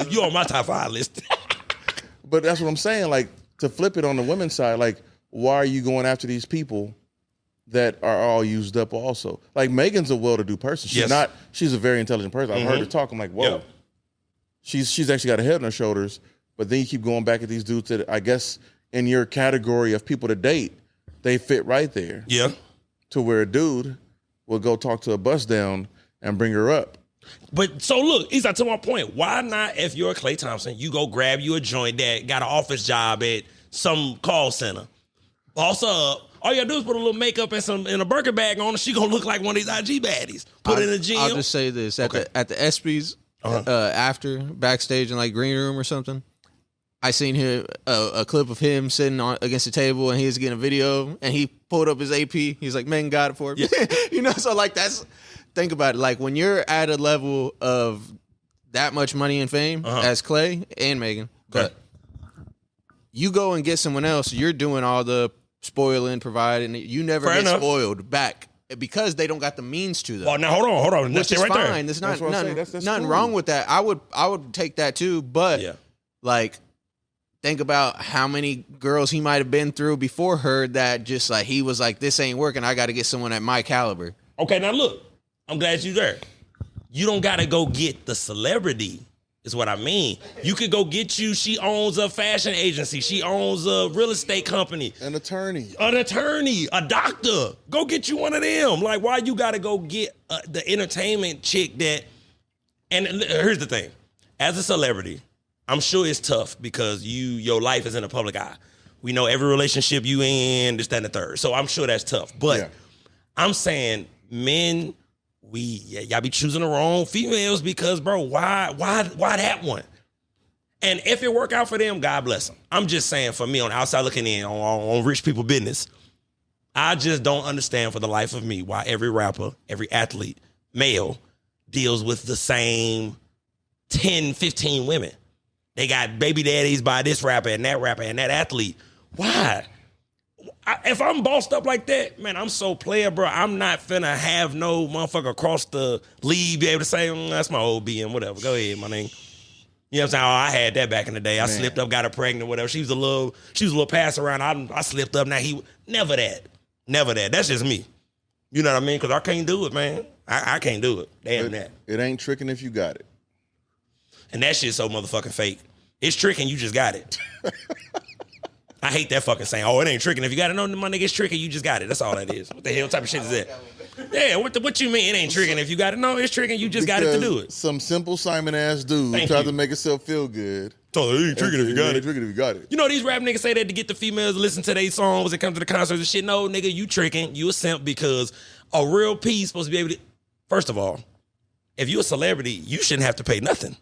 You on my top 5 list. But that's what I'm saying. Like, to flip it on the women's side, like, why are you going after these people that are all used up also? Like, Megan's a well-to-do person. She's a very intelligent person. I've heard her talk. I'm like, whoa. Yeah. She's actually got a head on her shoulders. But then you keep going back at these dudes that I guess in your category of people to date, they fit right there. Yeah. To where a dude will go talk to a bust down and bring her up. But so look, Esai, to my point, why not, if you're Klay Thompson, you go grab you a joint that got an office job at some call center. Boss up. All you gotta do is put a little makeup and a burger bag on, and she gonna look like one of these IG baddies. Put it in the gym. I'll just say this: at the ESPYs, after backstage in like green room or something, I seen him a clip of him sitting against the table, and he was getting a video, and he pulled up his AP. He's like, "Megan got it for me." Yeah. So like think about it. Like when you're at a level of that much money and fame as Clay and Megan, but you go and get someone else, you're doing all the spoiling, providing. You never get spoiled back because they don't got the means to, though. Oh, now hold on. Which is fine. There's nothing wrong with that. I would take that too, but like think about how many girls he might have been through before her that just like he was like, this ain't working. I got to get someone at my caliber. Okay, now look, I'm glad you're there. You don't got to go get the celebrity. Is what I mean. You could go get she owns a fashion agency. She owns a real estate company. An attorney, a doctor. Go get you one of them. Like, why you got to go get the entertainment chick that, and here's the thing. As a celebrity, I'm sure it's tough because your life is in the public eye. We know every relationship you in, this, that, and the third. So I'm sure that's tough. But I'm saying men, y'all be choosing the wrong females because, bro, why that one? And if it work out for them, God bless them. I'm just saying, for me, on the outside looking in, on rich people business, I just don't understand for the life of me why every rapper, every athlete, male, deals with the same 10, 15 women. They got baby daddies by this rapper and that athlete. Why? If I'm bossed up like that, man, I'm so player, bro. I'm not finna have no motherfucker across the league be able to say, that's my old BM, whatever. Go ahead, my nigga. You know what I'm saying? Oh, I had that back in the day. I slipped up, got her pregnant, whatever. She was a little pass around. I slipped up. Now never that. That's just me. You know what I mean? Because I can't do it, man. I can't do it. Damn that. It ain't tricking if you got it. And that shit's so motherfucking fake. It's tricking, you just got it. I hate that fucking saying, oh, it ain't tricking. If you got it, no, my nigga, it's tricking, you just got it. That's all that is. What the hell type of shit is that? Yeah, what you mean it ain't tricking if you got it? No, it's tricking, you just got it to do it. Some simple Simon-ass dude tried to make himself feel good. So it ain't tricking if you got it. It ain't tricking if you got it. You know these rap niggas say that to get the females to listen to their songs and come to the concerts and shit. No, nigga, you tricking. You a simp because a real piece supposed to be able to... First of all, if you a celebrity, you shouldn't have to pay nothing.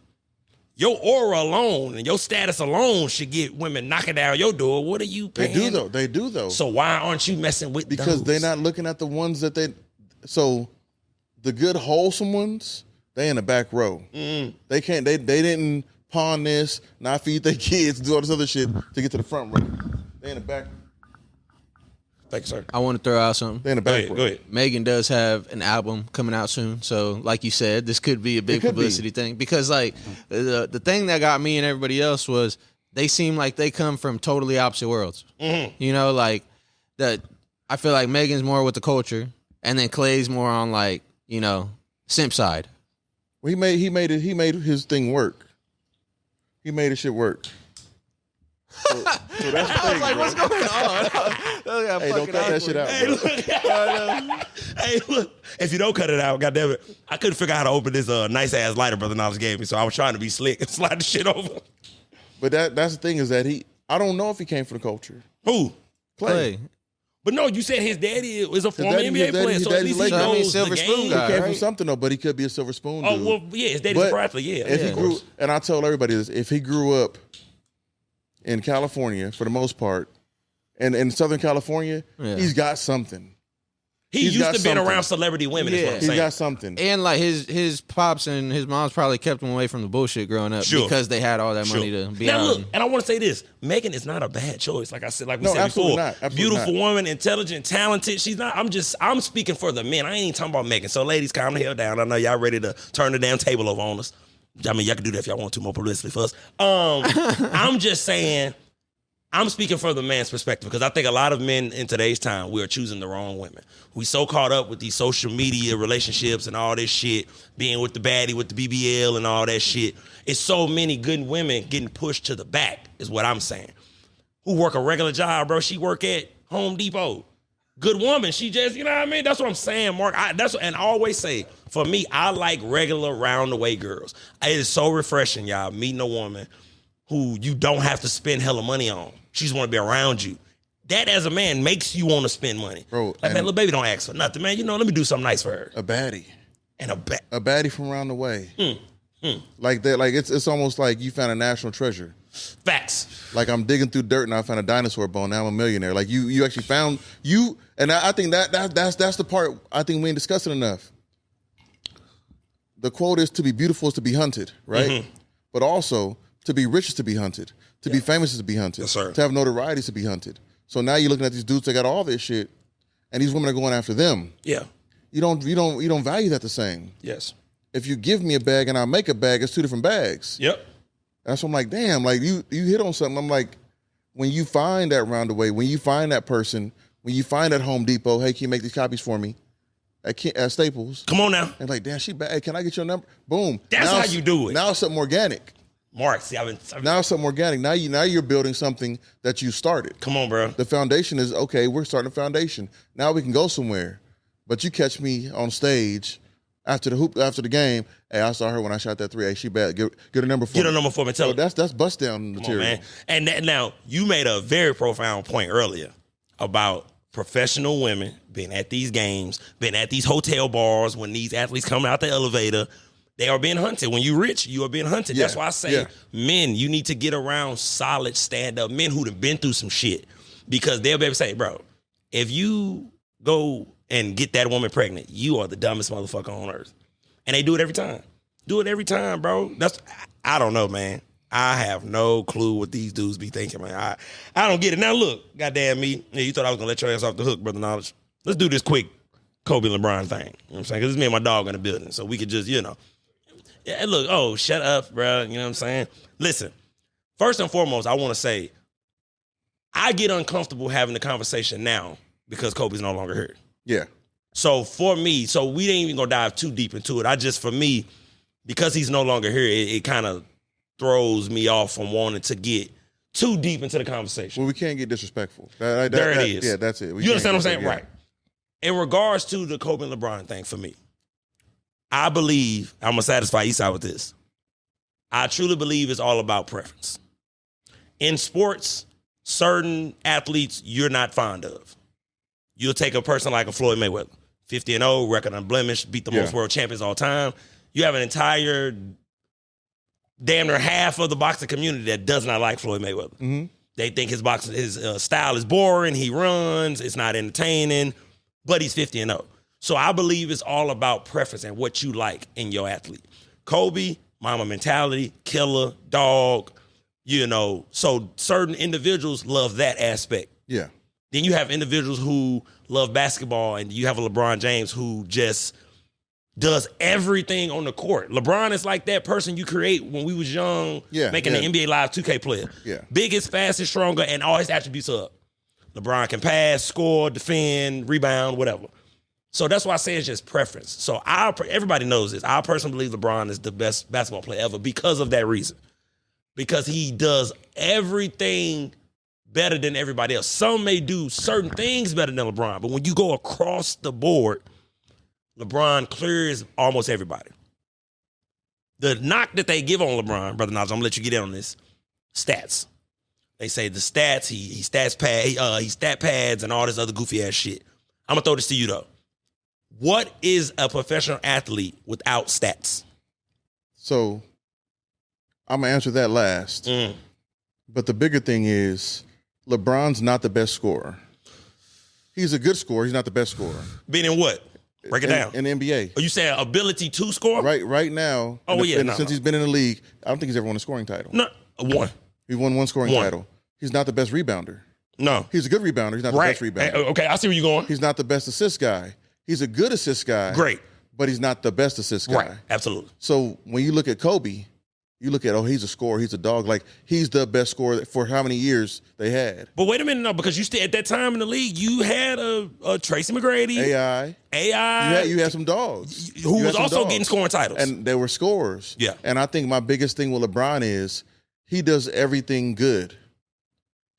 Your aura alone and your status alone should get women knocking down your door. What are you paying? They do though. So why aren't you messing with because they're not looking at the ones that they... So the good, wholesome ones, they in the back row. They can't... They didn't pawn this, not feed their kids, do all this other shit to get to the front row. They in the back... Thank you, sir. I want to throw out something. They in the back row. Go ahead. Megan does have an album coming out soon, so like you said, this could be a big publicity thing. Because like the thing that got me and everybody else was they seem like they come from totally opposite worlds. You know, like that. I feel like Megan's more with the culture, and then Clay's more on like simp side. Well, he made his thing work. He made his shit work. So that's the thing, I was like, bro. what's going on? Hey, don't cut that shit out. Hey, look, if you don't cut it out, goddammit, I couldn't figure out how to open this nice ass lighter Brother Knowledge gave me, so I was trying to be slick and slide the shit over. But that's the thing is that I don't know if he came from the culture. Who? Clay. But no, you said his daddy is a former daddy- NBA player, so at least he Lakers. knows Silver the spoon game. guy. He came from Right. something though, but he could be a silver spoon dude. Oh, well, yeah, his daddy's a pro athlete, yeah. If he of grew, course. and I tell everybody this, if he grew up in California for the most part, and in Southern California, he's got something. He used to be around celebrity women, is what I'm He's saying. got something. And like his pops and his moms probably kept him away from the bullshit growing up because they had all that money to be now out. look, and I want to say this: Megan is not a bad choice. Like I said, like we said absolutely before, not. Absolutely beautiful not. woman, intelligent, talented. She's not. I'm speaking for the men. I ain't even talking about Megan. So ladies, calm the hell down. I know y'all ready to turn the damn table over on us. I mean, y'all can do that if y'all want to. More publicity for us. I'm just saying. I'm speaking from the man's perspective because I think a lot of men in today's time, we are choosing the wrong women. We so caught up with these social media relationships and all this shit, being with the baddie, with the BBL and all that shit. It's so many good women getting pushed to the back is what I'm saying. Who work a regular job, bro. She work at Home Depot. Good woman. She just, you know what I mean? That's what I'm saying, Mark. And I always say, for me, I like regular round-the-way girls. It is so refreshing, y'all, meeting a woman who you don't have to spend hella money on. She just want to be around you. That, as a man, makes you want to spend money. Bro, like, man, little baby don't ask for nothing, man. Let me do something nice for her. A baddie. And a baddie from around the way. Like that. Like it's almost like you found a national treasure. Facts. Like I'm digging through dirt and I found a dinosaur bone. Now I'm a millionaire. Like you actually found you. And I think that's the part I think we ain't discussing enough. The quote is to be beautiful is to be hunted, right? But also to be rich is to be hunted. To be famous is to be hunted. Yes, sir. To have notoriety is to be hunted. So now you're looking at these dudes that got all this shit, and these women are going after them. Yeah. You don't value that the same. Yes. If you give me a bag and I make a bag, it's two different bags. Yep. That's what I'm like, damn, like you hit on something. I'm like, when you find that roundabout, when you find that person, when you find that Home Depot, hey, can you make these copies for me? At Staples. Come on now. And like, damn, she bad. Can I get your number? Boom. That's now how you do it. Now it's something organic. Mark, see, now it's something organic. Now you're building something that you started. Come on, bro. The foundation is okay. We're starting a foundation. Now we can go somewhere. But you catch me on stage after the game. Hey, I saw her when I shot that 3. Hey, she bad. Get her number for me. Get her number for me. Tell her. That's bust down material. Come on, man. And now you made a very profound point earlier about professional women being at these games, being at these hotel bars when these athletes come out the elevator. They are being hunted. When you're rich, you are being hunted. Yeah, That's why I say, men, you need to get around solid stand-up men who've been through some shit. Because they'll be able to say, bro, if you go and get that woman pregnant, you are the dumbest motherfucker on earth. And they do it every time. Do it every time, bro. I don't know, man. I have no clue what these dudes be thinking, man. I don't get it. Now, look, goddamn me. Yeah, you thought I was going to let your ass off the hook, Brother Knowledge. Let's do this quick Kobe LeBron thing. You know what I'm saying? Because it's me and my dog in the building. So we could just, Yeah, look, shut up, bro. You know what I'm saying? Listen, first and foremost, I want to say, I get uncomfortable having the conversation now because Kobe's no longer here. Yeah. So for me, we ain't even going to dive too deep into it. For me, because he's no longer here, it kind of throws me off from wanting to get too deep into the conversation. Well, we can't get disrespectful. There it is. Yeah, that's it. You understand what I'm saying? Right. In regards to the Kobe and LeBron thing, for me, I believe, I'm going to satisfy Esai with this. I truly believe it's all about preference. In sports, certain athletes you're not fond of. You'll take a person like a Floyd Mayweather, 50-0, record unblemished, beat the most world champions all time. You have an entire damn near half of the boxing community that does not like Floyd Mayweather. Mm-hmm. They think his style is boring. He runs. It's not entertaining, but he's 50-0. So I believe it's all about preference and what you like in your athlete. Kobe, mama mentality, killer, dog, so certain individuals love that aspect. Yeah. Then you have individuals who love basketball, and you have a LeBron James who just does everything on the court. LeBron is like that person you create when we was young, making the NBA Live 2K player. Yeah. Biggest, fastest, stronger, and all his attributes are up. LeBron can pass, score, defend, rebound, whatever. So that's why I say it's just preference. So everybody knows this. I personally believe LeBron is the best basketball player ever because of that reason. Because he does everything better than everybody else. Some may do certain things better than LeBron, but when you go across the board, LeBron clears almost everybody. The knock that they give on LeBron, Brother Knowledge, I'm gonna let you get in on this. Stats. They say the stats, he stat pads and all this other goofy ass shit. I'm gonna throw this to you though. What is a professional athlete without stats? So I'm gonna answer that last. But the bigger thing is LeBron's not the best scorer. He's a good scorer. He's not the best scorer. Meaning what? Break it down. In the NBA. Are you saying ability to score? Right now. Since he's been in the league, I don't think he's ever won a scoring title. No, one. He won one scoring title. He's not the best rebounder. No. He's a good rebounder. He's not the best rebounder. Okay, I see where you're going. He's not the best assist guy. He's a good assist guy. Great. But he's not the best assist guy. Right, absolutely. So when you look at Kobe, you look at, he's a scorer, he's a dog. Like, he's the best scorer for how many years they had. But wait a minute, no, because you still, at that time in the league, you had a Tracy McGrady. AI. You had some dogs. Who was also getting scoring titles. And they were scorers. Yeah. And I think my biggest thing with LeBron is he does everything good.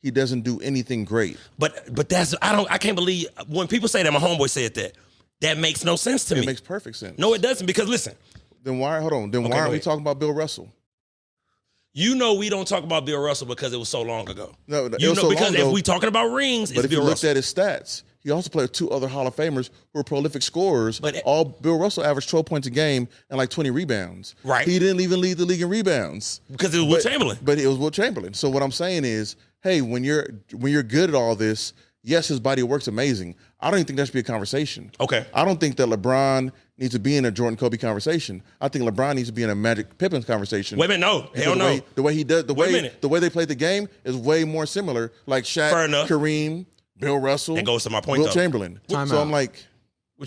He doesn't do anything great. But that's, I can't believe, when people say that, my homeboy said that makes no sense to me. It makes perfect sense. No, it doesn't, because listen. Then why aren't we talking about Bill Russell? You know we don't talk about Bill Russell because it was so long ago. No, because if we talking about rings, but it's if Bill you Russell. looked at his stats, he also played with two other Hall of Famers who were prolific scorers. But all Bill Russell averaged 12 points a game and like 20 rebounds. Right. He didn't even lead the league in rebounds. Because it was Wilt Chamberlain. But it was Wilt Chamberlain. So what I'm saying is, hey, when you're good at all this, yes, his body works amazing. I don't even think that should be a conversation. Okay. I don't think that LeBron needs to be in a Jordan Kobe conversation. I think LeBron needs to be in a Magic Pippen conversation. Wait a minute, no. Hell no. The way he does, the way they play the game is way more similar. Like Shaq, Kareem, Bill Russell. That goes to my point, Wilt Chamberlain. I'm like,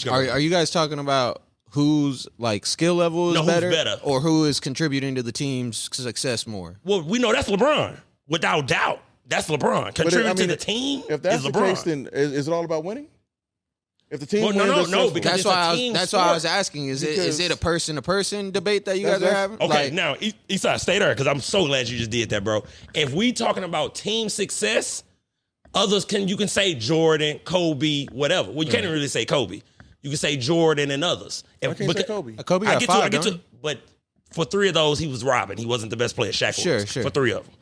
are you guys talking about whose like skill level is better, or who is contributing to the team's success more? Well, we know that's LeBron, without doubt. That's LeBron. Contributing to the team. If that's the case, then is it all about winning? If the team wins, no, because that's why I was asking. Is it a person-to-person debate that you guys are having? Okay, now Esai, stay there because I'm so glad you just did that, bro. If we talking about team success, you can say Jordan, Kobe, whatever. Well, you can't really say Kobe. You can say Jordan and others. I can't say Kobe. Kobe got five, I get to, but for three of those, he was robbing. He wasn't the best player. Shaq was. Sure. For three of them.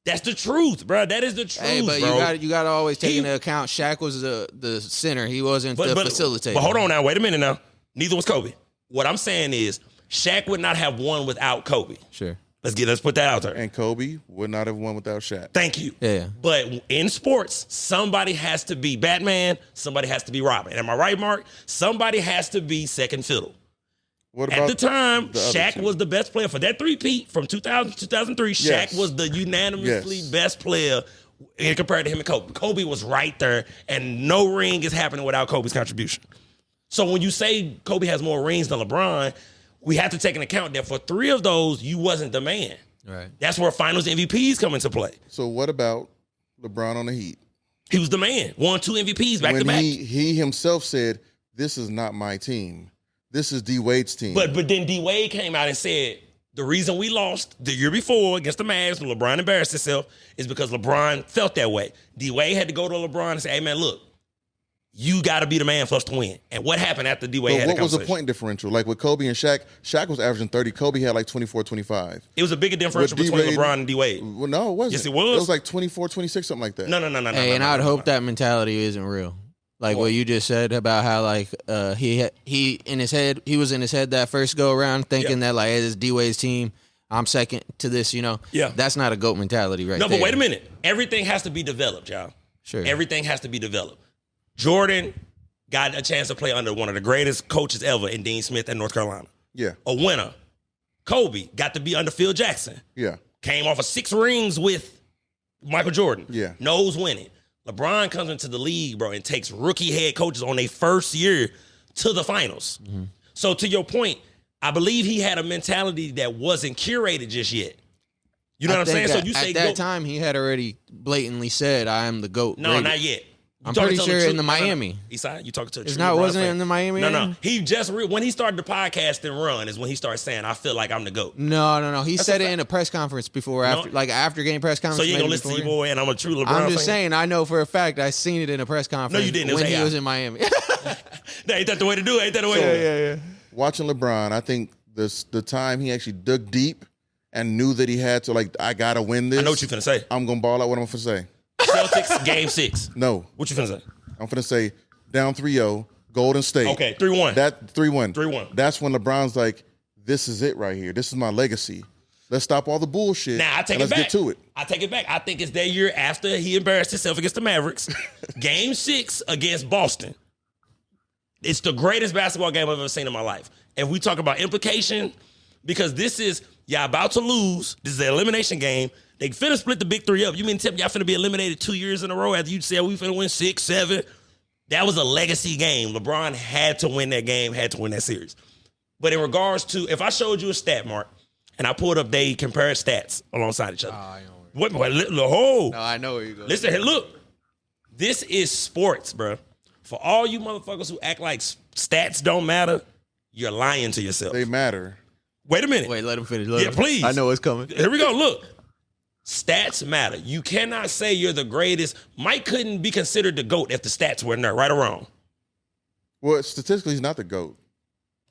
That's the truth, bro. That is the truth, hey, but bro. you got to always take into account Shaq was the center. He wasn't the facilitator. But hold on now. Wait a minute now. Neither was Kobe. What I'm saying is Shaq would not have won without Kobe. Sure. Let's put that out there. And Kobe would not have won without Shaq. Thank you. Yeah. But in sports, somebody has to be Batman. Somebody has to be Robin. Am I right, Mark? Somebody has to be second fiddle. At the time, Shaq was the best player for that three-peat from 2000 to 2003. Shaq was the unanimously best player compared to him and Kobe. Kobe was right there, and no ring is happening without Kobe's contribution. So when you say Kobe has more rings than LeBron, we have to take into account that for 3 of those, you wasn't the man. Right. That's where finals MVPs come into play. So what about LeBron on the Heat? He was the man. Won 2 MVPs back to back. He himself said, "This is not my team. This is D Wade's team." But then D Wade came out and said the reason we lost the year before against the Mavs when LeBron embarrassed himself is because LeBron felt that way. D Wade had to go to LeBron and say, "Hey man, look, you got to be the man for us to win." And what happened after D Wade had that conversation? What was the point differential? Like with Kobe and Shaq, Shaq was averaging 30. Kobe had like 24, 25. It was a bigger differential between LeBron and D Wade. Well, no, it wasn't. Yes, it was. It was like 24, 26, something like that. No. Hey, and I'd hope that mentality isn't real. Like what you just said about how like he in his head, he was in his head that first go around thinking that like, hey, this is D Wade's team. I'm second to this, Yeah. That's not a GOAT mentality right there. No, but wait a minute. Everything has to be developed, y'all. Sure. Everything has to be developed. Jordan got a chance to play under one of the greatest coaches ever in Dean Smith at North Carolina. Yeah. A winner. Kobe got to be under Phil Jackson. Yeah. Came off of 6 rings with Michael Jordan. Yeah. Knows winning. LeBron comes into the league, bro, and takes rookie head coaches on their first year to the finals. Mm-hmm. So to your point, I believe he had a mentality that wasn't curated just yet. You know what I'm saying? So you say at that time he had already blatantly said, "I am the GOAT." No, not yet. I'm pretty sure in the Miami. Esai, you talking to? It's not. Wasn't it in the Miami? No. He just when he started the podcast and run is when he started saying, "I feel like I'm the GOAT." No. He said it in a press conference before, after game press conference. So you ain't gonna listen to your boy, and I'm a true LeBron. I'm just saying. I know for a fact I seen it in a press conference. No, you didn't. When he was in Miami. Ain't that the way to do it? Ain't that the way? Yeah. Watching LeBron, I think the time he actually dug deep and knew that he had to like, I gotta win this. I know what you finna say. I'm gonna ball out. What I'm finna say? Celtics game 6. No. What you finna say? I'm finna say down 3-0, Golden State. Okay, 3-1. That 3-1. 3-1. That's when LeBron's like, this is it right here. This is my legacy. Let's stop all the bullshit. Now I take it back. Let's get to it. I take it back. I think it's that year after he embarrassed himself against the Mavericks. Game 6 against Boston. It's the greatest basketball game I've ever seen in my life. And we talk about implication, because this is, y'all about to lose. This is an elimination game. They finna split the big 3 up. You mean tell me y'all finna be eliminated 2 years in a row after you said we finna win 6, 7? That was a legacy game. LeBron had to win that game, had to win that series. But in regards to, if I showed you a stat, Mark, and I pulled up, they compared stats alongside each other. I know. What? No, I know where you go. Listen here, look. This is sports, bro. For all you motherfuckers who act like stats don't matter, you're lying to yourself. They matter. Wait a minute. Wait, let him finish. Please. I know what's coming. Here we go. Look. Stats matter. You cannot say you're the greatest. Mike couldn't be considered the GOAT if the stats weren't there, right or wrong? Well, statistically, he's not the GOAT.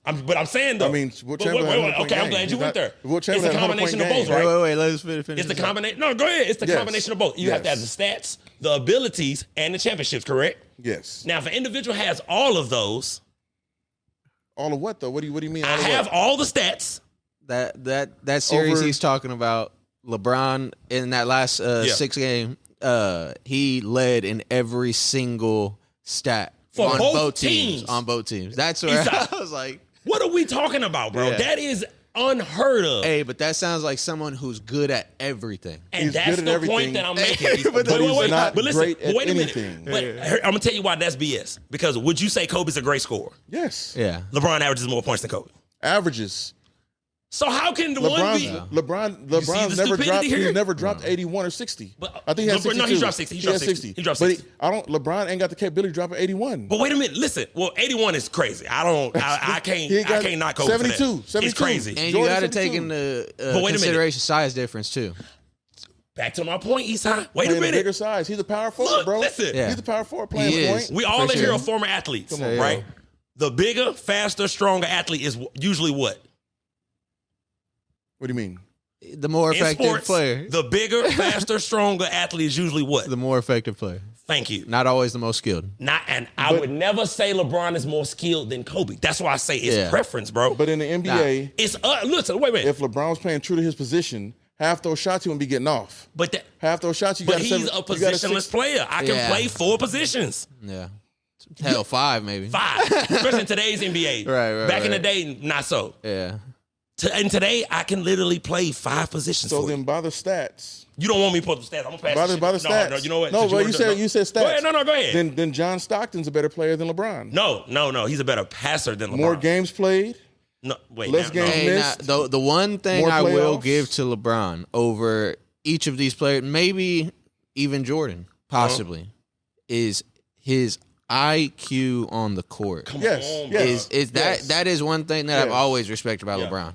But I'm saying, though. I mean, okay, I'm glad you went there. It's a combination of both, right? Wait, let us finish. It's the combination. No, go ahead. It's the combination of both. You have to have the stats, the abilities, and the championships, correct? Yes. Now, if an individual has all of those. All of what, though? What do you mean? I have all the stats. That series he's talking about, LeBron in that last 6 game, he led in every single stat for on both teams. On both teams. That's where I was like, what are we talking about, bro? Yeah. That is unheard of. Hey, but that sounds like someone who's good at everything. And he's that's the point that I'm making. but he's not great at wait a minute. anything. But I'm going to tell you why that's BS. Because would you say Kobe's a great scorer? Yes. Yeah. LeBron averages more points than Kobe. Averages. So how can the one be? LeBron's never dropped 81 or 60. But, I think he had 62. No, he dropped 60. He dropped 60. But LeBron ain't got the capability to drop an 81. But wait a minute, listen. Well, 81 is crazy. I can't knock Kobe 72, for that. 72. It's crazy. And you got to take into consideration size difference too. Back to my point, Esai. Wait a minute. Bigger size. He's a power forward, bro. Listen. He's a power forward playing point. We all in here are former athletes, right? The bigger, faster, stronger athlete is usually what? What do you mean? The more effective player. The bigger, faster, stronger athlete is usually what? The more effective player. Thank you. Not always the most skilled. I would never say LeBron is more skilled than Kobe. That's why I say it's preference, bro. But in the NBA, it's listen, wait a minute. If LeBron was playing true to his position, half those shots he wouldn't be getting off. But half those shots you got. But he's a positionless player. I can play 4 positions. Yeah. Hell, 5 maybe. 5, especially in today's NBA. Right. Back in the day, not so. Yeah. And today, I can literally play 5 positions. So for then, you. by the stats, You don't want me to put the stats. I'm gonna pass by the stats. No, you know what? No, but you said stats. Go ahead. No, go ahead. Then John Stockton's a better player than LeBron. No. He's a better passer than LeBron. More games played. No, wait. Less games missed. The one thing More I will playoffs. give to LeBron over each of these players, maybe even Jordan, possibly, is his IQ on the court. Yes. That is one thing that I've always respected about LeBron.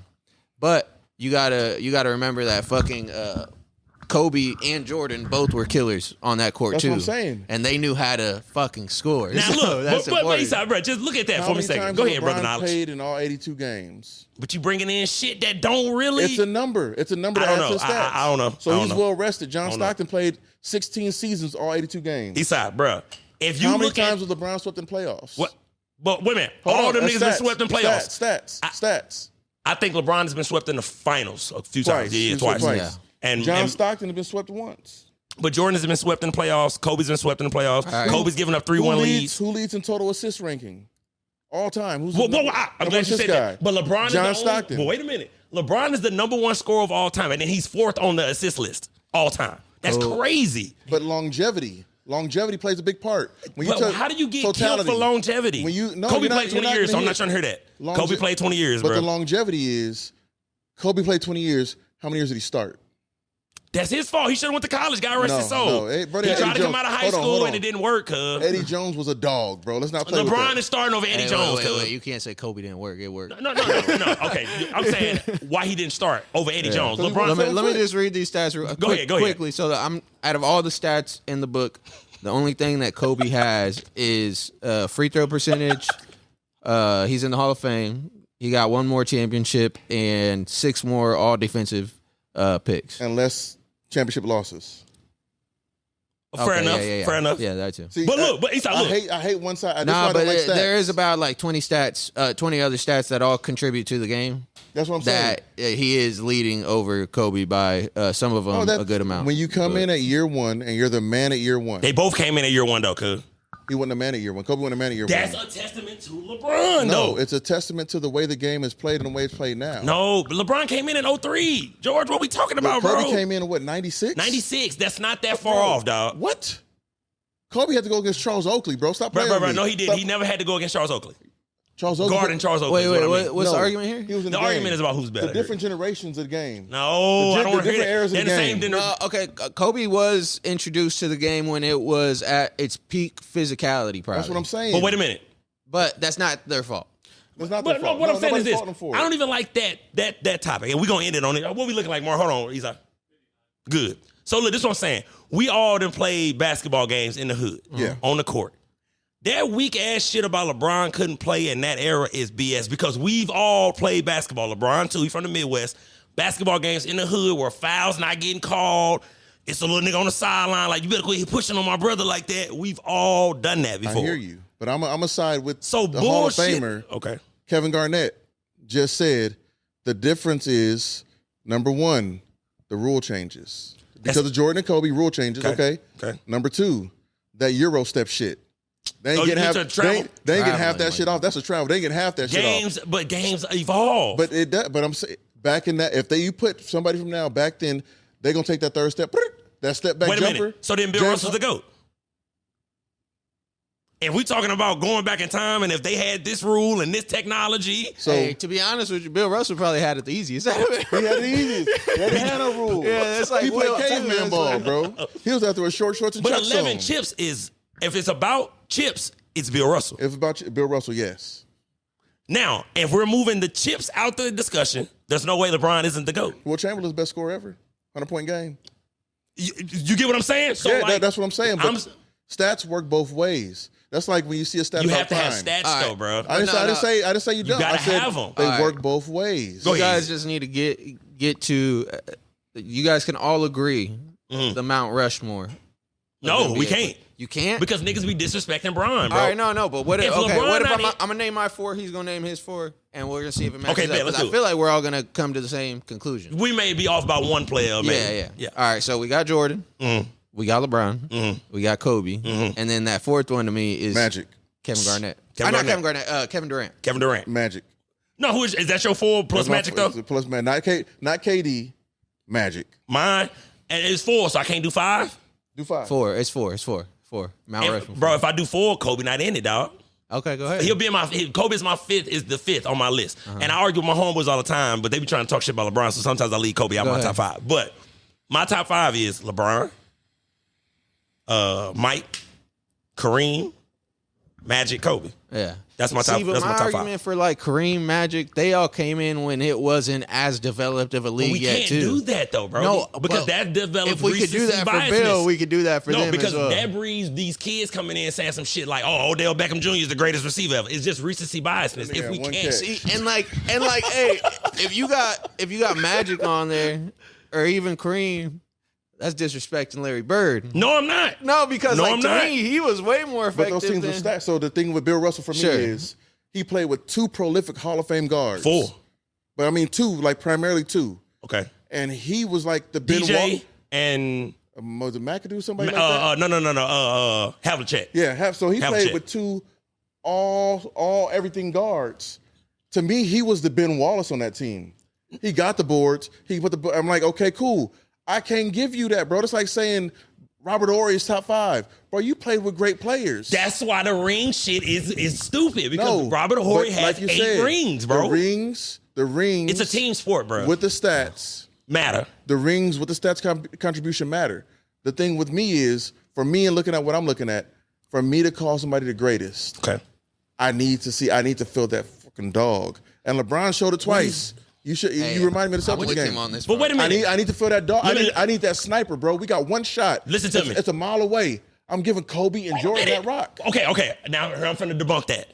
But you gotta remember that fucking Kobe and Jordan both were killers on that court That's too. what I'm saying. And they knew how to fucking score. Now So look, but important. Eastside, bro, just look at that How for me a many second. times Go has ahead, brother LeBron Knowledge. played in all 82 games? But you bringing in shit that don't really. It's a number. It's a number I that don't adds to know. stats. I don't know. So I he's don't know. well rested. John Stockton played 16 seasons, all 82 games. Eastside, bro. If you How many look times at was LeBron swept in playoffs? what, but wait a minute, Hold all on, them that's niggas been swept in playoffs. Stats. I think LeBron has been swept in the finals a few times. Twice. Yeah, He's twice. swept Yeah. And John and- Stockton has been swept once. but Jordan has been swept in the playoffs. Kobe's been swept in the playoffs. right. Kobe's given up 3-1 leads. Who leads in total assist ranking? All time. Who's Well, the number, I'm number glad you assist said guy? that. But LeBron John is the Stockton. Only, but wait a minute. LeBron is the number 1 scorer of all time, and then he's 4th on the assist list all time. That's crazy. But longevity plays a big part. When you But took how do you get totality, killed for longevity? When you, no, Kobe you're not- played you're 20 not years, so gonna I'm not trying to hear that. Kobe played 20 years, but bro. the longevity is Kobe played 20 years. How many years did he start? That's his fault. He should have went to college. God rest his soul. No. Hey, brother, he tried Eddie to come Jones- out of high hold on, school hold and on. it didn't work, cuz. Eddie Jones was a dog, bro. Let's not play with LeBron that. is starting over Eddie Jones, cuz. You can't say Kobe didn't work. It worked. No. Okay, I'm saying why he didn't start over Eddie Jones. So he LeBron. Let me just read these stats Go ahead. quickly. So that I'm out of all the stats in the book, the only thing that Kobe has is free throw percentage. He's in the Hall of Fame. He got 1 more championship and 6 more all defensive picks. And less championship losses. Fair enough. Fair enough. Yeah, that too. See, But look, I hate one side. Nah, but like stats. there is about like 20 other stats that all contribute to the game. That's what I'm saying. That he is leading over Kobe by some of them a good amount. When you come in at year 1 and you're the man at year 1, They both came in at year 1 though, cuz. he wasn't a man at year 1. Kobe wasn't a man at year 1. That's a testament to LeBron, No, though. it's a testament to the way the game is played and the way it's played now. No, but LeBron came in 03. George, what we talking about, Kobe bro? came in at what, 96? 96. That's not that far off, dog. What? Kobe had to go against Charles Oakley, bro. Stop playing with me. No, he did. Stop. He never had to go against Charles Oakley. Charles Oakley. Guarding Charles Oakley. Wait, is what I mean. what's No, the argument here? He was in The the argument game. is about who's better. The different generations of the game. No, I don't want to hear different that. eras of They're the the same. game. They're Kobe was introduced to the game when it was at its peak physicality, probably. That's what I'm saying. But wait a minute. But that's not their fault. It's not But their no, fault. what I'm saying is nobody's this. faulting for it. I don't even like that topic. And we're going to end it on it. What we looking like, Mark? Hold on, Isa. Good. So look, this is what I'm saying. We all done played basketball games in the hood. Yeah. On the court. That weak ass shit about LeBron couldn't play in that era is BS because we've all played basketball. LeBron too, he's from the Midwest. Basketball games in the hood where fouls not getting called. It's a little nigga on the sideline like, you better quit pushing on my brother like that. We've all done that before. I hear you. But I'm a side with So the Hall of bullshit. Famer. Okay. Kevin Garnett just said the difference is, number 1, the rule changes. Because of Jordan and Kobe, rule changes, okay? Number 2, that Euro step shit. They ain't getting half. They ain't getting half that shit off. That's a travel. They ain't getting half that shit off. But games evolve. But I'm saying back in that, if you put somebody from now back then, they gonna take that third step, that step back Wait a jumper. minute. So then Bill Russell's the GOAT. If we talking about going back in time and if they had this rule and this technology. So hey, to be honest with you, Bill Russell probably had it the easiest. he had the easiest. He didn't have no rule. Yeah, it's like he played caveman ball, bro. He was out there with short shorts and But chucks 11 on. chips is, if it's about chips, it's Bill Russell. If about Bill Russell, yes. Now, if we're moving the chips out the discussion, there's no way LeBron isn't the GOAT. Will Chamberlain's best scorer ever, 100-point game. You get what I'm saying? So Yeah, like, that's what I'm saying. But stats work both ways. That's like when you see a stat you about have to have time. stats though, bro. I didn't say you don't. gotta I said have 'em. they All right. work both ways. Go You ahead. guys just need to get to. You guys can all agree the Mount Rushmore. No, we can't. You can't Because niggas be disrespecting Bron, bro. All right, no, but what if? If Okay, LeBron what if not I'm gonna name my 4? He's gonna name his 4, and we're gonna see if it matches Okay, up. bet, let's 'Cause do I it. feel like we're all gonna come to the same conclusion. We may be off by one player, maybe. Yeah. All right, so we got Jordan, we got LeBron, we got Kobe, and then that 4th one to me is Magic. Kevin Garnett. Kevin Durant. Kevin Durant. Magic. No, who is that your 4 plus Magic though? Plus man, not KD, Magic. Mine, and it's 4, so I can't do 5? Do 5. 4. It's 4. Mount Rushmore. Bro, if I do 4, Kobe not in it, dog. Okay, go ahead. He'll be in my Kobe's my 5th, is the 5th on my list. And I argue with my homeboys all the time, but they be trying to talk shit about LeBron, so sometimes I leave Kobe out my top 5. But my top 5 is LeBron, Mike, Kareem, Magic, Kobe. Yeah. That's my top. That's my top 5. Argument for like Kareem, Magic, they all came in when it wasn't as developed of a league we yet, can't too. do that though, bro. No, because that develops. If we could do that for Bill, we could do that for them. No, because as well. that breeds these kids coming in saying some shit like, "Oh, Odell Beckham Jr. is the greatest receiver ever." It's just recency biasness. If we can't see, and like, hey, if you got Magic on there, or even Kareem. That's disrespecting Larry Bird. No, I'm not. No, because me, he was way more effective. But those teams were stacked. So the thing with Bill Russell for me is he played with 2 prolific Hall of Fame guards. 4. But I mean 2, like primarily 2. Okay. And he was like the Ben DJ and was it McAdoo, somebody like that? No. Havlicek. Yeah, so he played with 2 all everything guards. To me, he was the Ben Wallace on that team. He got the boards. I'm like, okay, cool. I can't give you that, bro. It's like saying Robert Horry is top 5. Bro, you played with great players. That's why the ring shit is stupid, because Robert Horry has like 8 rings, bro. The rings. It's a team sport, bro. With the stats. Matter. The rings with the stats contribution matter. The thing with me is, for me and looking at what I'm looking at, for me to call somebody the greatest, I need to feel that fucking dog. And LeBron showed it twice. You remind me of the Celtics game. On this but wait a minute. I need to feel that dog. I need that sniper, bro. We got 1 shot. Listen to me. It's a mile away. I'm giving Kobe and Jordan that rock. Okay. Now I'm finna debunk that.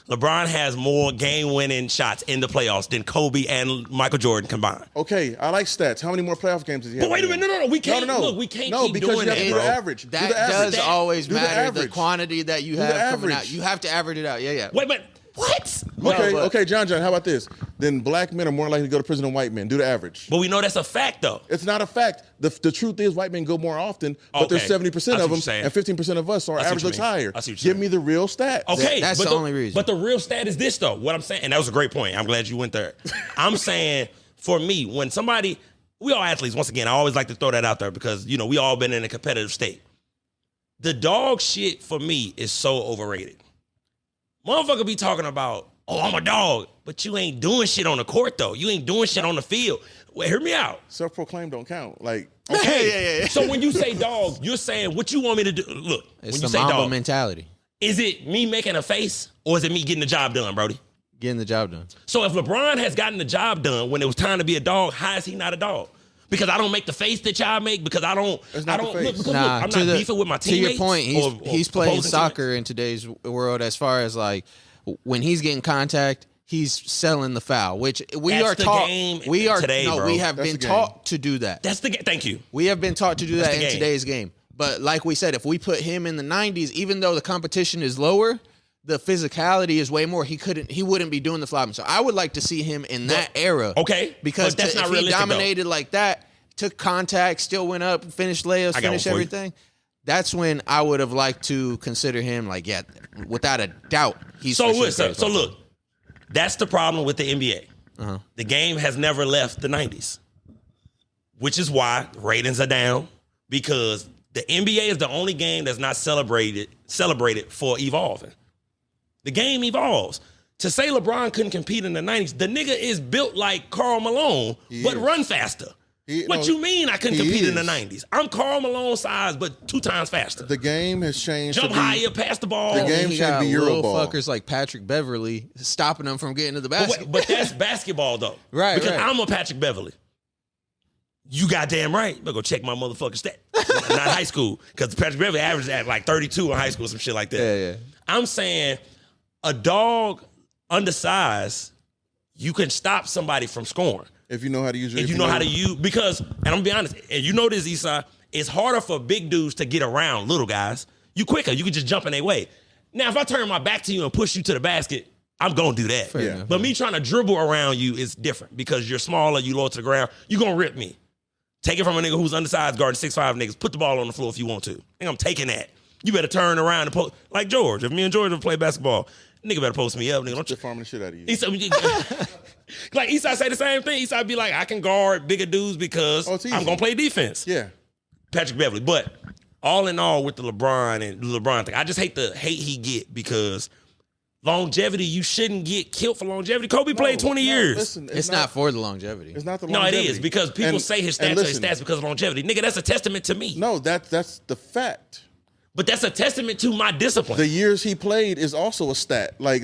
LeBron has more game-winning shots in the playoffs than Kobe and Michael Jordan combined. Okay, I like stats. How many more playoff games does he have? But wait a minute, no. We can't. No. Look, we can't keep doing that, do bro. The average. That does always matter. The quantity that you have coming out. You have to average it out. Yeah. Wait, but what? Okay, John. How about this? Then black men are more likely to go to prison than white men. Do the average. But we know that's a fact, though. It's not a fact. The truth is white men go more often, but there's 70% of them, and 15% of us, so our average looks higher. Give me the real stat. Okay, that's the only reason. But the real stat is this, though. What I'm saying, and that was a great point. I'm glad you went there. I'm saying, for me, when somebody, we all athletes, once again, I always like to throw that out there because, we all been in a competitive state. The dog shit, for me, is so overrated. Motherfucker be talking about, oh, I'm a dog, but you ain't doing shit on the court, though. You ain't doing shit on the field. Wait, hear me out. Self-proclaimed don't count. Like, okay. Yeah. So when you say dog, you're saying what you want me to do. Look, it's when the you say Mamba dog mentality. Is it me making a face or is it me getting the job done, Brody? Getting the job done. So if LeBron has gotten the job done when it was time to be a dog, how is he not a dog? Because I don't make the face that y'all make. Because I don't. It's not look, the I'm not beefing with my teammates. To your point, he's playing soccer in today's world. As far as like when he's getting contact, he's selling the foul, which we That's are the taught. Game we are today, no, bro. we have been taught to do that. That's the game. Thank you. We have been taught to do that in today's game. But like we said, if we put him in the 90s, even though the competition is lower, the physicality is way more. He wouldn't be doing the flopping. So I would like to see him in that era. Okay, because that's not if realistic, he dominated like that, took contact, still went up, finished layups, finished everything. That's when I would have liked to consider him like, yeah, without a doubt, he's so listen. So look, that's the problem with the NBA. The game has never left the 90s, which is why ratings are down, because the NBA is the only game that's not celebrated for evolving. The game evolves. To say LeBron couldn't compete in the 90s, the nigga is built like Karl Malone, but run faster. What you mean I couldn't compete in the 90s? I'm Karl Malone size, but 2 times faster. The game has changed. Jump higher, pass the ball. The game should be Euro ball. Fuckers like Patrick Beverly stopping them from getting to the basket. But that's basketball, though. Right, because I'm a Patrick Beverly. You goddamn right. I'm going to go check my motherfucking stat. Not high school, because Patrick Beverly averaged at like 32 in high school, some shit like that. Yeah. I'm saying a dog undersized, you can stop somebody from scoring. If you know how to use it. If you know how to use, because, and I'm gonna be honest, and you know this, Esai, it's harder for big dudes to get around little guys. You quicker, you can just jump in their way. Now, if I turn my back to you and push you to the basket, I'm gonna do that. Yeah. But me trying to dribble around you is different, because you're smaller, you low to the ground, you're gonna rip me. Take it from a nigga who's undersized guarding 6'5" niggas, put the ball on the floor if you want to. I think I'm taking that. You better turn around and post. Like George, if me and George would play basketball, nigga better post me up. Nigga, don't you farming the shit out of you. Like Esai say the same thing. Esai be like, I can guard bigger dudes because I'm gonna play defense. Yeah. Patrick Beverly. But all in all, with the LeBron thing, I just hate the hate he get because longevity, you shouldn't get killed for longevity. Kobe played 20 years. Listen, it's not for the longevity. It's not the longevity. No, it is because people say his stats are his stats because of longevity. Nigga, that's a testament to me. No, that's the fact. But that's a testament to my discipline. The years he played is also a stat. Like,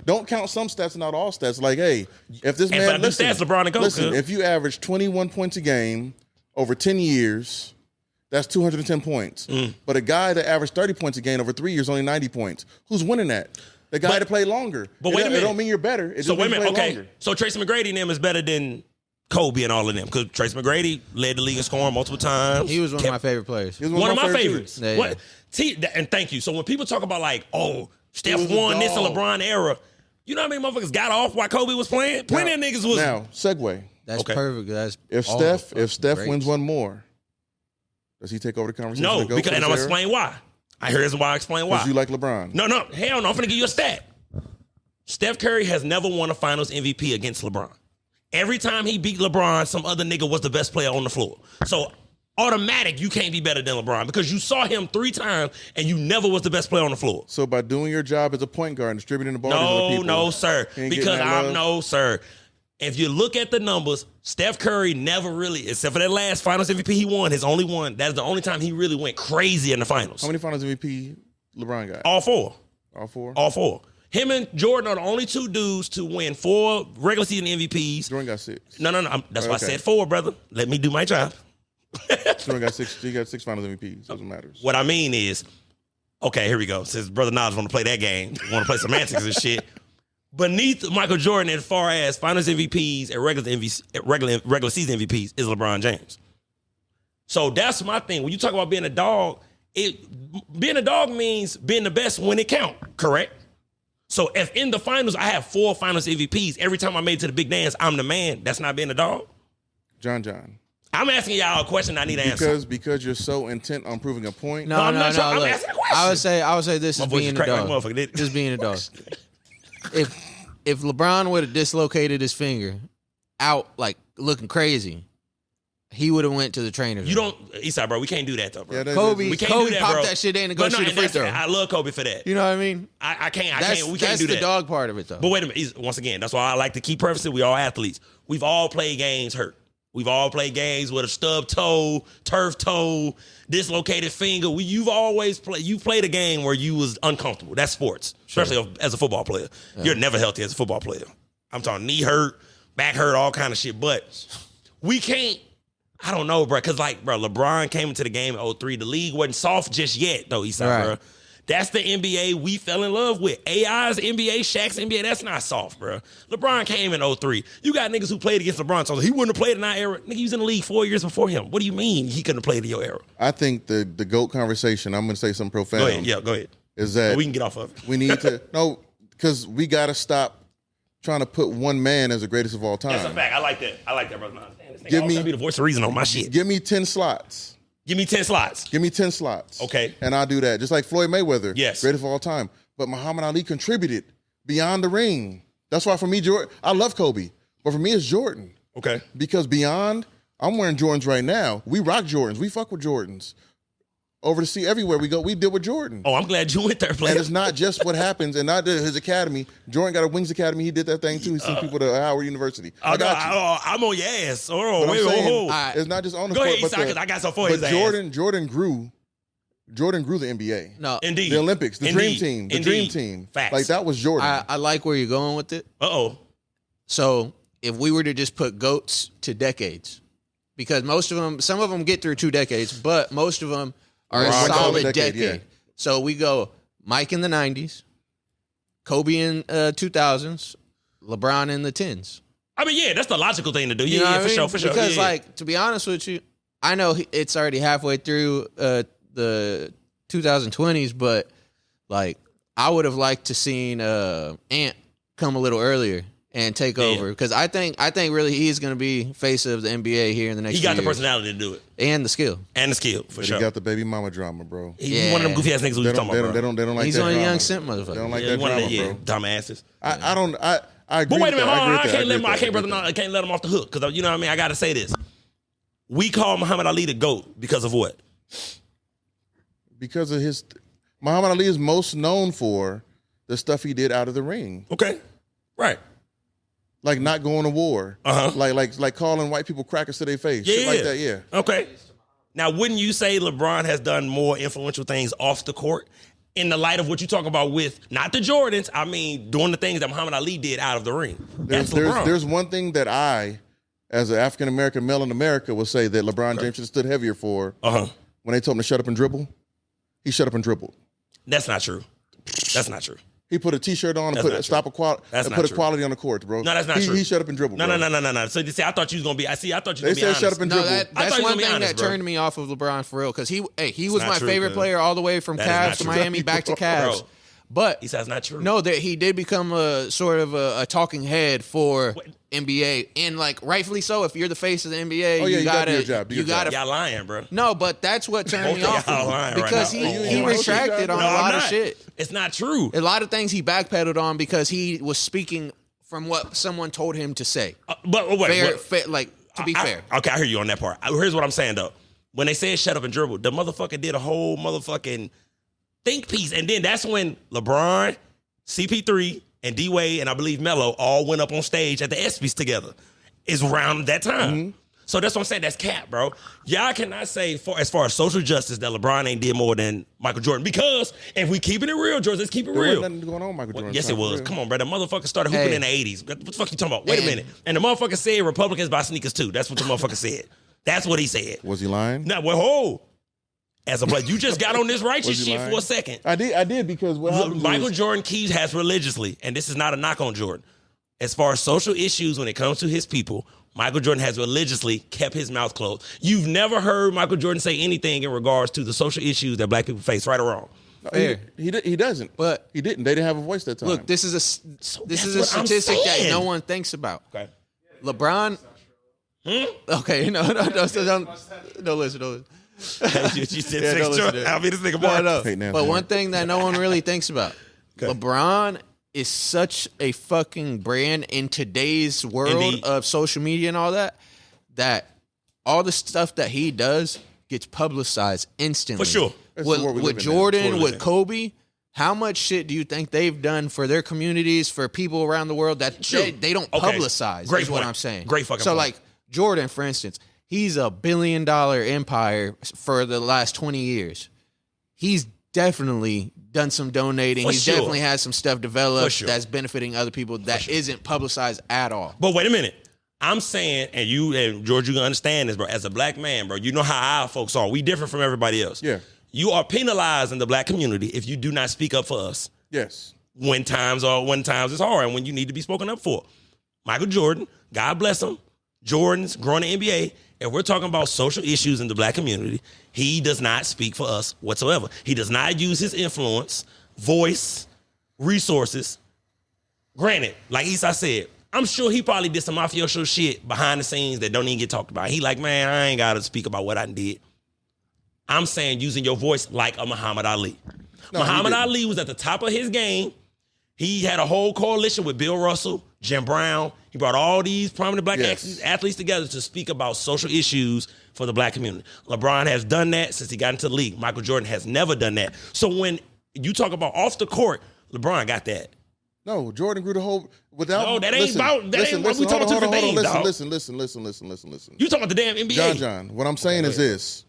don't count some stats and not all stats. Like, hey, if this man, listen, LeBron and Kobe, if you average 21 points a game over 10 years, that's 210 points. But a guy that averaged 30 points a game over 3 years, only 90 points. Who's winning that? The guy that played longer. But wait a minute. It don't mean you're better. It so wait a minute. Okay. Longer. So Tracy McGrady and them is better than Kobe and all of them because Tracy McGrady led the league in scoring multiple times. He was one of my favorite players. He was one of my favorites. Yeah, yeah. And thank you. So when people talk about like, oh, Steph won this in LeBron era, you know how many motherfuckers got off while Kobe was playing? Plenty of niggas was. Now, segue. That's perfect. That's if Steph wins one more, does he take over the conversation? No, because and I'm gonna explain why. Here's why I explain why. Because you like LeBron. No, hell no. I'm gonna give you a stat. Steph Curry has never won a Finals MVP against LeBron. Every time he beat LeBron, some other nigga was the best player on the floor. So automatic, you can't be better than LeBron because you saw him 3 times and you never was the best player on the floor. So by doing your job as a point guard and distributing the ball to other people, no, sir. Because sir. If you look at the numbers, Steph Curry never really, except for that last Finals MVP he won, his only one. That's the only time he really went crazy in the finals. How many Finals MVP LeBron got? All 4. All 4? All 4. Him and Jordan are the only 2 dudes to win 4 regular season MVPs. Jordan got 6. No. That's why I said 4, brother. Let me do my job. Jordan got 6. He got 6 Finals MVPs. Doesn't matter. What I mean is, okay, here we go. Since Brother Nas want to play that game, want to play semantics and shit. Beneath Michael Jordan, as far as Finals MVPs and regular season MVPs, is LeBron James. So that's my thing. When you talk about being a dog, being a dog means being the best when it counts, correct? So if in the finals I have 4 Finals MVPs, every time I made it to the big dance, I'm the man. That's not being a dog. John. I'm asking y'all a question I need to answer. Because you're so intent on proving a point. No. I'm asking a question. I would say this is being a dog. This being a dog. If LeBron would have dislocated his finger out like looking crazy, he would have went to the trainers. You don't, Esai, bro. We can't do that though, bro. Yeah, Kobe we can't popped do that, bro. that shit in and go shoot a free throw. I love Kobe for that. You know what I mean? I can't. We can't do that. That's the dog part of it though. But wait a minute. Once again, that's why I like to keep prefacing. We all athletes. We've all played games hurt. We've all played games with a stub toe, turf toe, dislocated finger. You've always played. You played a game where you was uncomfortable. That's sports, especially as a football player. Yeah. You're never healthy as a football player. I'm talking knee hurt, back hurt, all kind of shit. But we can't. I don't know, bro. Because LeBron came into the game in 2003. The league wasn't soft just yet, though. Esai, bro. That's the NBA we fell in love with. AI's NBA, Shaq's NBA, that's not soft, bro. LeBron came in 2003. You got niggas who played against LeBron, so he wouldn't have played in our era. Nigga, he was in the league 4 years before him. What do you mean he couldn't have played in your era? I think the GOAT conversation, I'm going to say something profound. Go ahead. Yeah, go ahead. Is that we can get off of it. We need to, no, because we got to stop trying to put one man as the greatest of all time. That's a fact. I like that, brother. Give me be the voice of reason on my shit. Give me 10 slots. Give me 10 slots. Give me 10 slots. Okay. And I'll do that. Just like Floyd Mayweather. Yes. Greatest of all time. But Muhammad Ali contributed beyond the ring. That's why for me, Jordan, I love Kobe. But for me, it's Jordan. Okay. Because beyond, I'm wearing Jordans right now. We rock Jordans. We fuck with Jordans. Over the sea, everywhere we go, we deal with Jordan. Oh, I'm glad you went there, player. And it's not just what happens, and not his academy. Jordan got a Wings Academy. He did that thing too. He sent people to Howard University. I got you. I'm on your ass. It's not just on the go court. Go ahead, because I got some for his ass. Jordan grew the NBA. No, indeed. The Olympics, the Dream Team, the Dream Team. Facts. Like that was Jordan. I like where you're going with it. So if we were to just put GOATs to decades, because some of them get through 2 decades, but most of them are a solid decade. Yeah. So we go Mike in the 90s, Kobe in 2000s, LeBron in the 10s. I mean, yeah, that's the logical thing to do. You know for sure. Because, to be honest with you, I know it's already halfway through the 2020s, but, I would have liked to seen Ant come a little earlier and take over. Because I think really he's going to be face of the NBA here in the next. He got few the years. personality to do it and the skill for sure. He got the baby mama drama, bro. He's one of them goofy ass niggas we talking about. They don't like. He's that on a drama. young simp motherfucker. They don't like that drama, bro. Dumbasses. I don't. I agree. But wait a minute, I can't let him off the hook because you know what I mean. I got to say this. We call Muhammad Ali the GOAT because of what? Because of his. Muhammad Ali is most known for the stuff he did out of the ring. Okay, right. Like not going to war. Like calling white people crackers to their face. Yeah, Shit like that. Yeah. Okay. Now, wouldn't you say LeBron has done more influential things off the court in the light of what you talk about with not the Jordans? I mean, doing the things that Muhammad Ali did out of the ring. There's one thing that I, as an African American male in America, would say that LeBron James should have stood heavier for. When they told him to shut up and dribble, he shut up and dribbled. That's not true. That's not true. He put a T-shirt on and put equality on the court, bro. No, that's not true. He shut up and dribbled. No. So you see, I thought you was gonna be. I thought you was gonna be honest. Shut up and dribble. That's one thing that turned me off of LeBron for real, because he was my favorite player all the way from Cavs to Miami back to Cavs. Bro. But he says not true. No, that he did become a sort of a talking head for NBA, and like rightfully so. If you're the face of the NBA, you gotta. Y'all lying, bro. No, but that's what turned me off because right he retracted on a lot of shit. It's not true. A lot of things he backpedaled on because he was speaking from what someone told him to say. But to be fair. Okay, I hear you on that part. Here's what I'm saying though. When they said shut up and dribble, the motherfucker did a whole motherfucking think piece. And then that's when LeBron, CP3, and D-Wade, and I believe Melo all went up on stage at the ESPYs together. It's around that time. Mm-hmm. So that's what I'm saying. That's cap, bro. Y'all cannot say, as far as social justice, that LeBron ain't did more than Michael Jordan. Because if we keeping it real, George, let's keep it real. There wasn't nothing going on, Michael Jordan. Yes, it was. Come on, bro. The motherfucker started hooping in the 80s. What the fuck you talking about? Wait a minute. And the motherfucker said Republicans buy sneakers too. That's what the motherfucker said. That's what he said. Was he lying? No, as a black, you just got on this righteous shit for a second. I did because Michael Jordan has religiously, and this is not a knock on Jordan. As far as social issues when it comes to his people, Michael Jordan has religiously kept his mouth closed. You've never heard Michael Jordan say anything in regards to the social issues that black people face, right or wrong. He doesn't. But he didn't. They didn't have a voice that time. Look, this is a statistic that no one thinks about. Okay. LeBron. Okay, no, listen. You said I'll be this nigga no. But one thing that no one really thinks about, LeBron is such a fucking brand in today's world of social media and all that all the stuff that he does gets publicized instantly. For sure. With Jordan, with Kobe, how much shit do you think they've done for their communities, for people around the world that they don't publicize? Great is point. What I'm saying. Great fucking so point. Like Jordan, for instance, he's $1 billion empire for the last 20 years. He's definitely done some donating. He's definitely had some stuff developed that's benefiting other people that isn't publicized at all. But wait a minute. I'm saying, and you and George, you can understand this, bro. As a black man, bro, you know how our folks are. We different from everybody else. Yeah. You are penalized in the black community if you do not speak up for us. Yes. When times it's hard and when you need to be spoken up for. Michael Jordan, God bless him. Jordan's growing the NBA. If we're talking about social issues in the black community, he does not speak for us whatsoever. He does not use his influence, voice, resources. Granted, like Esai said, I'm sure he probably did some mafioso shit behind the scenes that don't even get talked about. He like, man, I ain't got to speak about what I did. I'm saying using your voice like a Muhammad Ali. No, Muhammad Ali was at the top of his game. He had a whole coalition with Bill Russell, Jim Brown. He brought all these prominent black athletes together to speak about social issues for the black community. LeBron has done that since he got into the league. Michael Jordan has never done that. So when you talk about off the court, LeBron got that. No, Jordan grew the whole without. No, that ain't about. That ain't what we talking about. Listen. You talking about the damn NBA? John. What I'm saying is this: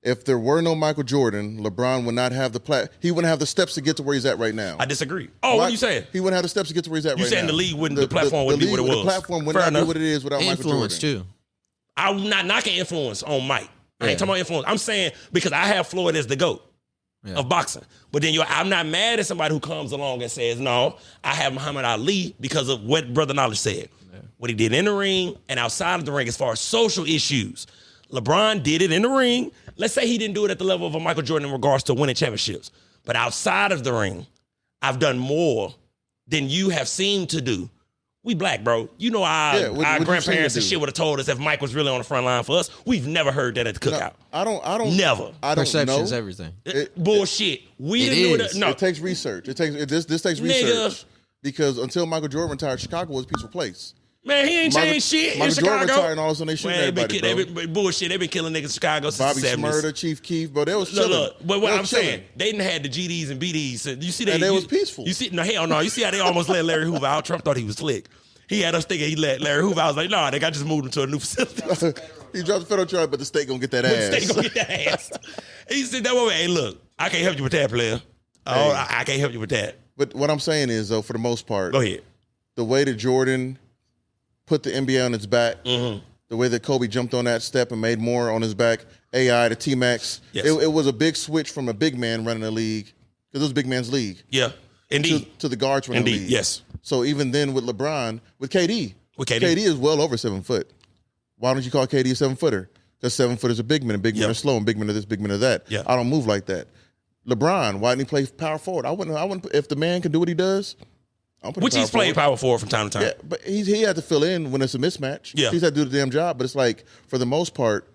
if there were no Michael Jordan, LeBron would not have he wouldn't have the steps to get to where he's at right now. I disagree. What are you saying? He wouldn't have the steps to get to where he's at right now. You saying the league wouldn't, the platform wouldn't be what it was. The platform would not be what it is without Michael Jordan. Influence too. I'm not knocking influence on Mike. I ain't talking about influence. I'm saying because I have Floyd as the GOAT of boxing. But then I'm not mad at somebody who comes along and says, no, I have Muhammad Ali because of what Brother Knowledge said. Yeah. What he did in the ring and outside of the ring as far as social issues. LeBron did it in the ring. Let's say he didn't do it at the level of a Michael Jordan in regards to winning championships. But outside of the ring, I've done more than you have seemed to do We black, bro. You know our grandparents and shit would have told us if Mike was really on the front line for us. We've never heard that at the cookout. No, I don't. Never. I don't Perception's know. Everything. Bullshit. We didn't know that. No, it takes research. This takes research because until Michael Jordan retired, Chicago was a peaceful place. Man, he ain't changed shit in Chicago. Jordan retired and all of a sudden they shooting everybody, bullshit. They been killing niggas in Chicago since the 70s. Bobby Shmurda, Chief Keef, bro. They was chilling. Look, but what I'm saying, they didn't have the GDs and BDs. You see that? And they was peaceful. You see? No, hell no. You see how they almost let Larry Hoover out? Trump thought he was slick. He had us thinking he let Larry Hoover. I was like, nah, they got just moved him to a new facility. He dropped the federal charge, but the state gonna get that ass. The state gonna get that ass. He said that way. Hey, look, I can't help you with that, player. I can't help you with that. But what I'm saying is, though, for the most part, go ahead. The way that Jordan put the NBA on its back, the way that Kobe jumped on that step and made more on his back, AI to T-Max, it was a big switch from a big man running the league, because it was a big man's league. Yeah, indeed. To the guards running the league. Yes. So even then with LeBron, with KD is well over 7 foot. Why don't you call KD a 7-footer? Because 7-footers are big men, and big men are slow, and big men are this, big men are that. Yeah. I don't move like that. LeBron, why didn't he play power forward? I wouldn't. If the man can do what he does, which he's played power forward from time to time. Yeah, but he had to fill in when it's a mismatch. Yeah. He's had to do the damn job. But it's like, for the most part,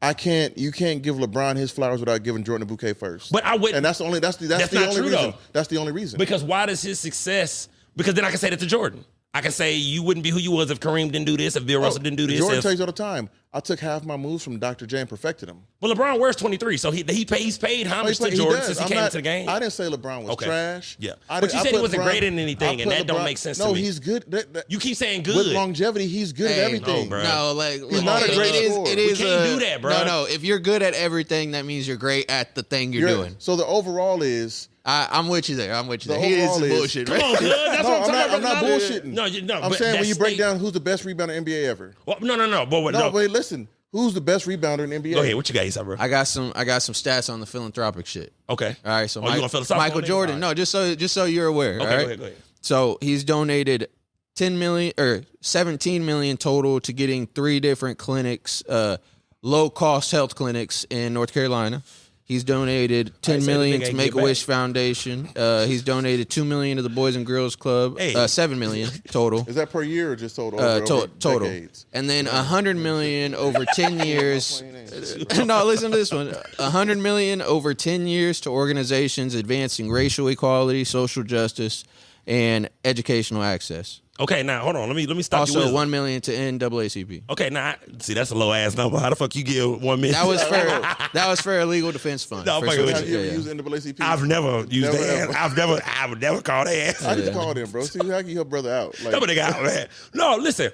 you can't give LeBron his flowers without giving Jordan a bouquet first. But I would, and that's the only reason. Though. That's the only reason. Because why does his success? Because then I can say that to Jordan. I can say you wouldn't be who you was if Kareem didn't do this, if Bill Russell didn't do this. Jordan tells you all the time, I took half my moves from Dr. J and perfected them. Well, LeBron wears 23, so he's paid homage to Jordan since he came into the game. I didn't say LeBron was trash. Yeah, but you said he wasn't great in anything, and that don't make sense to me. No, he's good. You keep saying good. With longevity, he's good at everything. No, like he's not a great scorer. We can't do that, bro. No. If you're good at everything, that means you're great at the thing you're doing. So the overall is. I'm with you there. He is bullshit. Come on, good. That's what I'm talking about. I'm not bullshitting. No. I'm saying when you break down who's the best rebounder in the NBA ever. Well, no. But wait, listen. Who's the best rebounder in the NBA? Go ahead. What you got, Esai, bro? I got some stats on the philanthropic shit. Okay. All right. So you gonna Michael Jordan. Right. No, just so you're aware. Okay. All right? Go ahead. So he's donated 10 million or 17 million total to getting 3 different clinics, low cost health clinics in North Carolina. He's donated 10 million to Make-A-Wish Foundation. He's donated 2 million to the Boys and Girls Club. 7 million total. Is that per year or just total? Total. Decades? And then 100 million over 10 years. No, listen to this one. 100 million over 10 years to organizations advancing racial equality, social justice, and educational access. Okay, now hold on. Let me stop you. Also, 1 million to NAACP. Okay, now see that's a low ass number. How the fuck you give 1 million? That was for a legal defense fund. No, have you ever used NAACP? I've never used that. I would never call that ass. I just called him, bro. See how can you help brother out? Like, nobody got man. No, listen.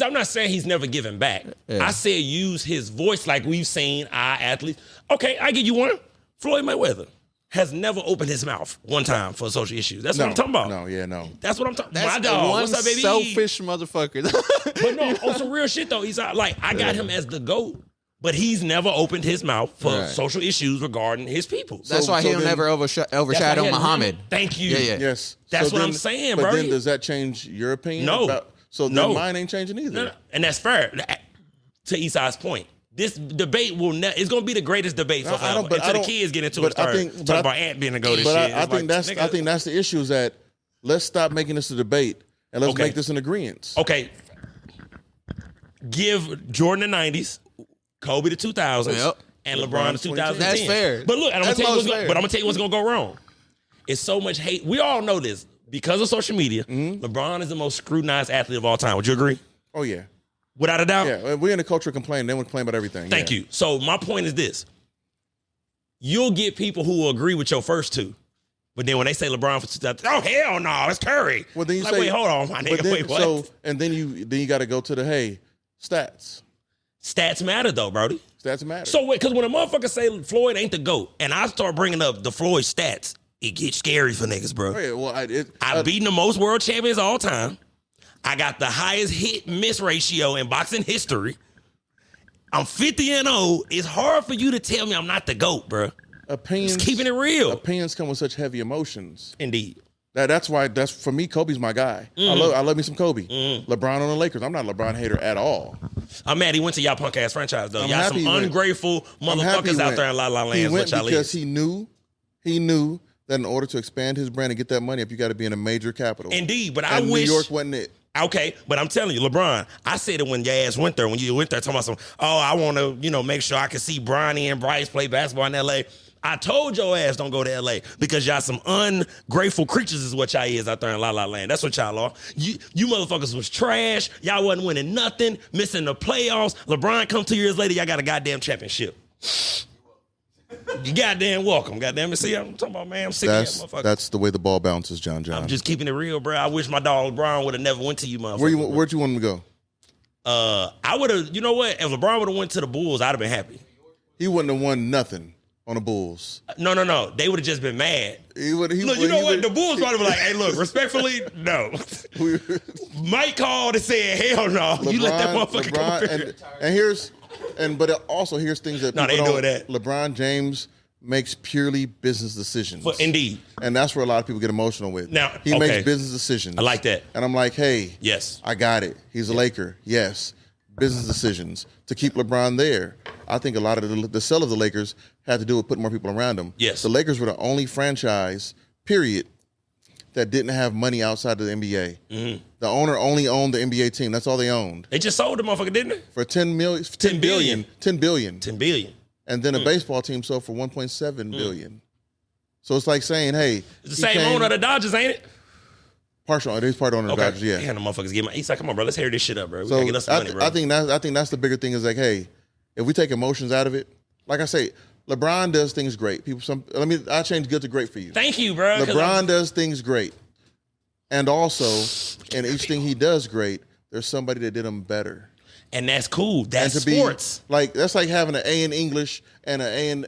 I'm not saying he's never given back. Yeah. I said use his voice like we've seen our athletes. Okay, I give you one. Floyd Mayweather has never opened his mouth one time for social issues. That's what I'm talking about. No. That's what I'm talking about. That's my dog. One what's up, baby? Selfish motherfucker. But no, on some real shit though. He's like, I got him as the GOAT, but he's never opened his mouth for social issues regarding his people. That's why he'll never overshadow Muhammad. Thank you. Yeah. Yes. That's what I'm saying, bro. But then does that change your opinion? No. So then mine ain't changing either. No. And that's fair. To Esai's point. This debate it's going to be the greatest debate forever until the kids get into it. Talking about Ant being a GOAT and shit. I think that's the issue is that let's stop making this a debate and let's make this an agreement. Okay. Give Jordan the 90s, Kobe the 2000s, and LeBron the 2010s. That's fair. But look, I'm going to tell you what's going to go wrong. It's so much hate. We all know this. Because of social media, LeBron is the most scrutinized athlete of all time. Would you agree? Oh, yeah. Without a doubt? Yeah, we're in a culture of complaining. They want to complain about everything. Thank you. So my point is this. You'll get people who will agree with your first two. But then when they say LeBron for 2000, oh, hell no, it's Curry. Well, then you like, say, wait, hold on, my nigga. Wait, what? So, and then you got to go to the, stats. Stats matter, though, Brody. Stats matter. So, because when a motherfucker say Floyd ain't the GOAT, and I start bringing up the Floyd stats, it gets scary for niggas, bro. Oh, yeah, well, I've beaten the most world champions of all time. I got the highest hit-miss ratio in boxing history. I'm 50-0. It's hard for you to tell me I'm not the GOAT, bro. Opinions, just keeping it real. Opinions come with such heavy emotions. Indeed. That's why for me, Kobe's my guy. I love me some Kobe. LeBron on the Lakers. I'm not a LeBron hater at all. I'm mad he went to y'all punk ass franchise though. Y'all some ungrateful motherfuckers out there in La La Land. He went because he knew that in order to expand his brand and get that money up, you got to be in a major capital. Indeed, but New York wasn't it. Okay, but I'm telling you, LeBron, I said it when your ass went there. When you went there talking about some, I want to, make sure I can see Bronny and Bryce play basketball in L.A. I told your ass don't go to L.A. because y'all some ungrateful creatures is what y'all is out there in La La Land. That's what y'all are. You motherfuckers was trash. Y'all wasn't winning nothing, missing the playoffs. LeBron come 2 years later, y'all got a goddamn championship. You goddamn welcome. Goddamn it. See, I'm talking about, man, I'm sick of that motherfucker. That's the way the ball bounces, John. I'm just keeping it real, bro. I wish my dog LeBron would have never went to you, motherfucker. Where'd you want him to go? I would have, you know what? If LeBron would have went to the Bulls, I'd have been happy. He wouldn't have won nothing on the Bulls. No. They would have just been mad. Look, you know what? The Bulls probably be like, hey, look, respectfully, no. Mike called and said, hell no. You let that motherfucker come up here. But also here's things that they doing that. LeBron James makes purely business decisions. Indeed. And that's where a lot of people get emotional with. Now, he makes business decisions. I like that. And I'm like, hey, yes, I got it. He's a Laker. Yes. Business decisions to keep LeBron there. I think a lot of the sell of the Lakers had to do with putting more people around him. Yes. The Lakers were the only franchise, period, that didn't have money outside of the NBA. Mm-hmm. The owner only owned the NBA team. That's all they owned. They just sold the motherfucker, didn't they? For $10 billion. $10 billion. $10 billion. And then a baseball team sold for $1.7 billion. So it's like saying, hey. It's the same owner of the Dodgers, ain't it? Partial. It is part owner of the Dodgers, yeah. Damn, the motherfuckers get my. He's like, come on, bro, let's hear this shit up, bro. We gotta get us some money, bro. I think that's the bigger thing is like, hey, if we take emotions out of it, like I say, LeBron does things great. I change good to great for you. Thank you, bro. LeBron does things great. And also, in each thing he does great, there's somebody that did him better. And that's cool. That's sports. That's like having an A in English and an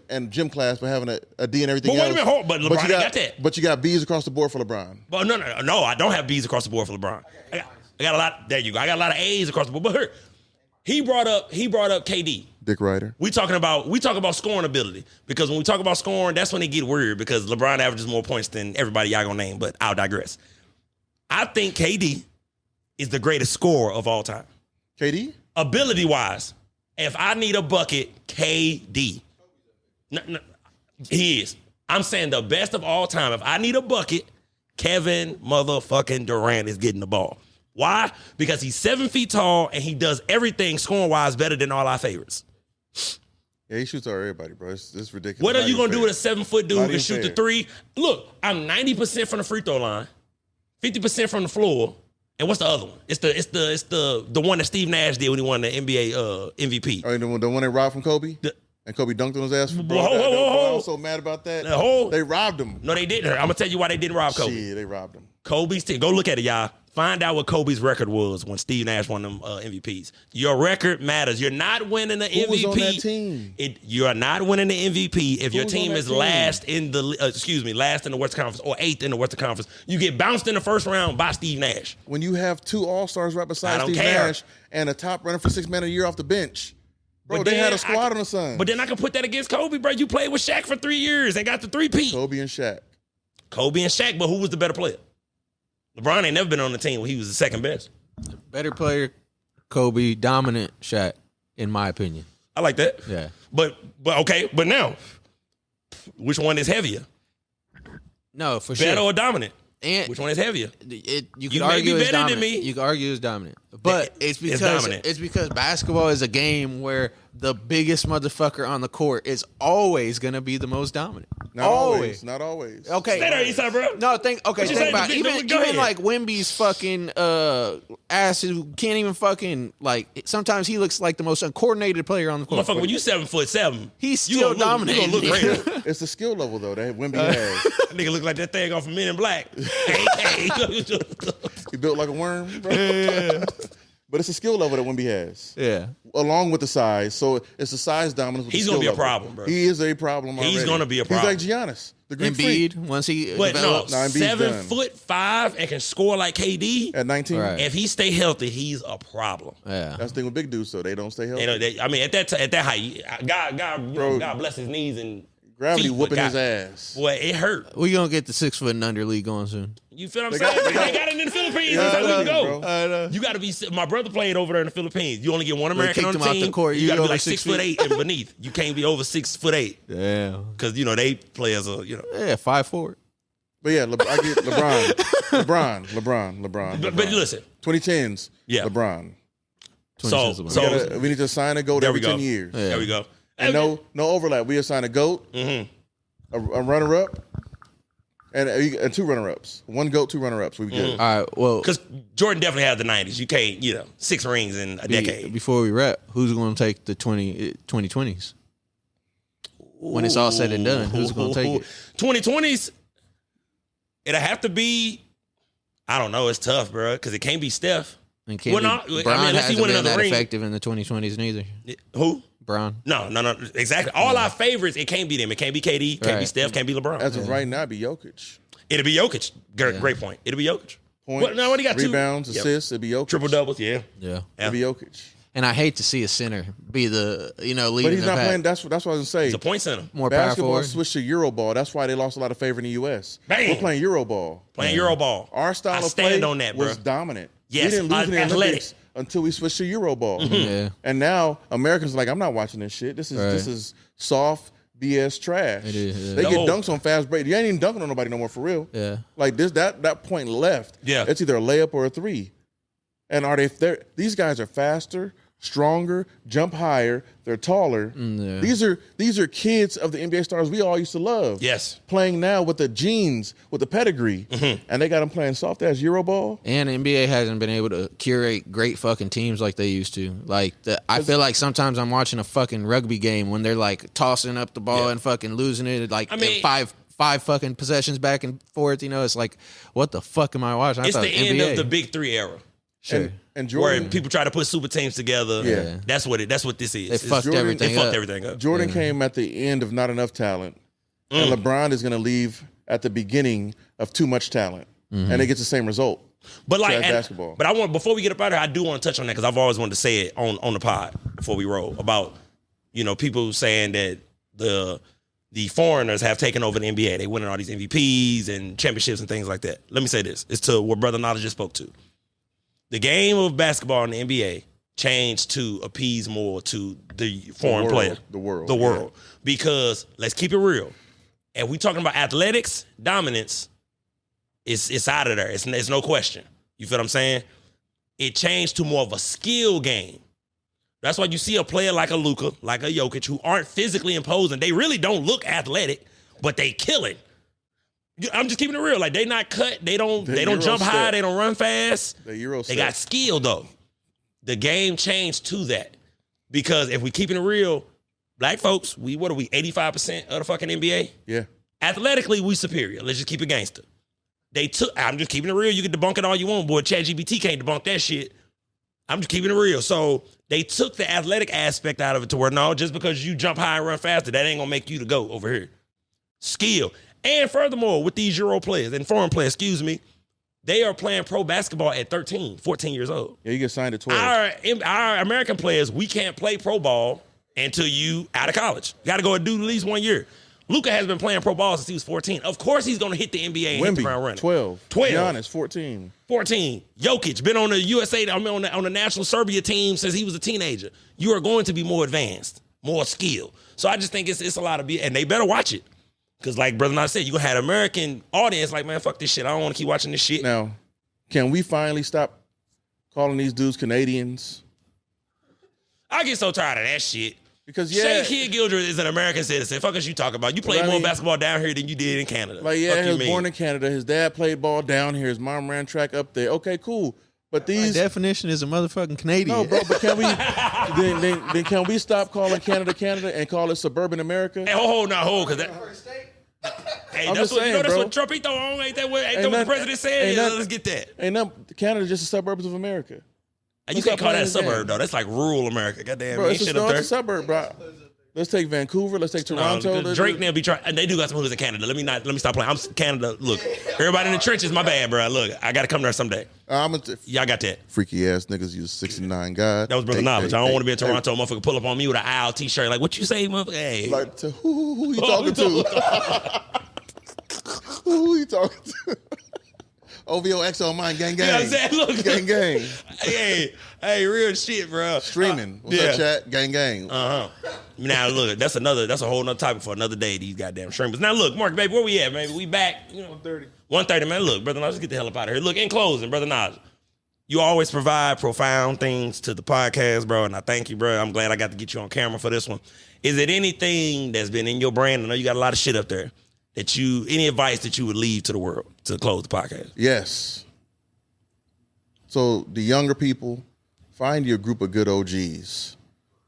A in gym class, but having a D in everything else. But wait a minute, but LeBron got that. But you got B's across the board for LeBron. But no, I don't have B's across the board for LeBron. I got a lot. There you go. I got a lot of A's across the board. But here, he brought up KD. Dick Ryder. We talk about scoring ability, because when we talk about scoring, that's when it get weird, because LeBron averages more points than everybody y'all gonna name. But I'll digress. I think KD is the greatest scorer of all time. KD? Ability-wise, if I need a bucket, KD. No, he is. I'm saying the best of all time. If I need a bucket, Kevin motherfucking Durant is getting the ball. Why? Because he's 7 feet tall and he does everything scoring-wise better than all our favorites. Yeah, he shoots over everybody, bro. It's ridiculous. What are you going to do with a 7-foot dude who can shoot the three? Look, I'm 90% from the free throw line, 50% from the floor. And what's the other one? It's the one that Steve Nash did when he won the NBA MVP. Oh, the one they robbed from Kobe? And Kobe dunked on his ass for bro. I was so mad about that. They robbed him. No, they didn't. I'm going to tell you why they didn't rob Kobe. Shit, they robbed him. Kobe's team. Go look at it, y'all. Find out what Kobe's record was when Steve Nash won them MVPs. Your record matters. You're not winning the MVP. Who was on that team? You are not winning the MVP if your team is last in the last in the Western Conference or 8th in the Western Conference. You get bounced in the first round by Steve Nash. When you have 2 All-Stars right beside Steve Nash and a top runner for 6 man a year off the bench. Bro, they had a squad on the Suns. But then I can put that against Kobe, bro. You played with Shaq for 3 years and got the 3-peat. Kobe and Shaq, but who was the better player? LeBron ain't never been on the team where he was the second best. Better player, Kobe, dominant Shaq, in my opinion. I like that. Yeah. But now, which one is heavier? No, for sure. Better or dominant? And which one is heavier? You could argue it's dominant. Than me. You could argue it's dominant. But it's because basketball is a game where the biggest motherfucker on the court is always going to be the most dominant. Not always. Okay. Stay there, Eastside, bro. No, think about it. Even like Wemby's fucking ass who can't even fucking, like, sometimes he looks like the most uncoordinated player on the court. Motherfucker, when you 7'7", he's still dominating. You gonna look great. It's the skill level though that Wemby has. Nigga look like that thing off of Men in Black. He built like a worm, bro. Yeah. But it's a skill level that Wemby has. Yeah. Along with the size. So it's the size dominance with He's going to be a problem, bro. He is a problem already. He's going to be a problem. He's like Giannis, the Greek Embiid, freak. once he but develops. No, 7'5" and can score like KD. At 19. Right. If he stay healthy, he's a problem. Yeah. That's the thing with big dudes, so they don't stay healthy. At that height, God bless his knees and gravity whooping his ass. Boy, it hurt. We gonna get the 6 foot and under league going soon. You feel what I'm saying? They got it in the Philippines. That's how we can go. You got to be. My brother played over there in the Philippines. You only get one American on the team. The court. You got to be like 6'8" and beneath. You can't be over 6'8". Yeah. Because they players are 5'4". But yeah, I get LeBron. But listen, 2010s, yeah, LeBron. So we need to assign a GOAT every 10 years. Yeah. There we go. And no overlap. We assign a GOAT, a runner-up, and 2 runner-ups. 1 GOAT, 2 runner-ups. We good. All right, well, because Jordan definitely had the 90s. You can't, 6 rings in a decade. Before we wrap, who's going to take the 2020s? When it's all said and done, who's going to take it? 2020s, it'll have to be, I don't know, it's tough, bro, because it can't be Steph. And can't Bron hasn't been that effective in the 2020s neither. Who? Bron. No, exactly. All our favorites, it can't be them. It can't be KD, can't be Steph, can't be LeBron. As of right now, it'd be Jokic. It'll be Jokic. Great point. It'll be Jokic. Points, what do you got? Rebounds, assists, it'd be Jokic. Triple doubles, yeah. It'd be Jokic. And I hate to see a center be the, leading. But he's not playing. That's what I was going to say. He's a point center. More basketball power switched to Euroball. That's why they lost a lot of favor in the U.S. Bam. We're playing Euroball. Euroball. Our style of play was dominant. Yes, we didn't lose in the Olympics until we switched to Euroball. Yeah. And now Americans are like, I'm not watching this shit. This is soft BS trash. It is, They get dunks on fast break. You ain't even dunking on nobody no more for real. Yeah. Like that point left. Yeah. It's either a layup or a 3. And these guys are faster, stronger, jump higher, they're taller. Yeah. These are kids of the NBA stars we all used to love. Yes. Playing now with the genes, with the pedigree. And they got them playing soft ass Euroball. And the NBA hasn't been able to curate great fucking teams like they used to. I feel like sometimes I'm watching a fucking rugby game when they're like tossing up the ball and fucking losing it five fucking possessions back and forth. It's like, what the fuck am I watching? It's the end of the Big 3 era. Sure. And Jordan, where people try to put super teams together. Yeah. That's what this is. They fucked everything up. Jordan came at the end of not enough talent. And LeBron is going to leave at the beginning of too much talent. And it gets the same result. But basketball. But before we get up out of here, I do want to touch on that because I've always wanted to say it on the pod before we roll about, people saying that the foreigners have taken over the NBA. They winning all these MVPs and championships and things like that. Let me say this. It's to what Brother Knowledge just spoke to. The game of basketball in the NBA changed to appease more to the foreign player. The world. Yeah. Because let's keep it real. If we talking about athletics, dominance, it's out of there. It's no question. You feel what I'm saying? It changed to more of a skill game. That's why you see a player like a Luka, like a Jokic, who aren't physically imposing. They really don't look athletic, but they kill it. I'm just keeping it real. Like, they not cut. They don't jump high. They don't run fast. They got skill, though. The game changed to that. Because if we keeping it real, black folks, what are we, 85% of the fucking NBA? Yeah. Athletically, we superior. Let's just keep it gangster. I'm just keeping it real. You can debunk it all you want, boy. ChatGPT can't debunk that shit. I'm just keeping it real. So they took the athletic aspect out of it to where, no, just because you jump high and run faster, that ain't going to make you the GOAT over here. Skill. And furthermore, with these Euro players and foreign players, they are playing pro basketball at 13, 14 years old. Yeah, you get signed at 12. Our American players, we can't play pro ball until you out of college. You got to go and do at least 1 year. Luka has been playing pro ball since he was 14. Of course he's going to hit the NBA and hit the ground running. 12. Giannis, 14. 14. Jokic, been on the USA, on the national Serbia team since he was a teenager. You are going to be more advanced, more skilled. So I just think it's a lot of, and they better watch it. Because like Brother Nas said, you're going to have an American audience like, man, fuck this shit. I don't want to keep watching this shit. Now, can we finally stop calling these dudes Canadians? I get so tired of that shit. Because, Shea Gilgeous is an American citizen. Fuck is you talking about? You played more basketball down here than you did in Canada. Like, he was born in Canada. His dad played ball down here. His mom ran track up there. Okay, cool. But these... My definition is a motherfucking Canadian. No, bro, but can we... then can we stop calling Canada Canada and call it suburban America? Hey, hold, because that... Hey, that's what Trump he throw on. Ain't that what the president said? Yeah, let's get that. Canada just the suburbs of America. You can't call that a suburb, though. That's like rural America. Goddamn, bro, it's a suburb, bro. Let's take Vancouver. Let's take Toronto. No, Drake now be trying. And they do got some hoods in Canada. Let me stop playing. I'm Canada. Look, everybody in the trenches. My bad, bro. Look, I got to come there someday. Y'all got that. Freaky ass niggas use 69 God. That was Brother Knowledge. I don't want to be in Toronto. Motherfucker pull up on me with an IL t-shirt. Like, what you say, motherfucker? Hey. Like, who you talking to? Who you talking to? OVO XO mine, gang, gang. You know what I'm saying? Look, gang, gang. Hey, real shit, bro. Streaming. What's up, chat? Gang, gang. Now look, that's a whole nother topic for another day. These goddamn streamers. Now look, Mark, baby, where we at, baby? We back. 1:30, man. Look, brother, let's get the hell up out of here. Look, in closing, brother Nas, you always provide profound things to the podcast, bro, and I thank you, bro. I'm glad I got to get you on camera for this one. Is it anything that's been in your brand? I know you got a lot of shit up there. Any advice that you would leave to the world to close the podcast? Yes. So the younger people, find you a group of good OGs.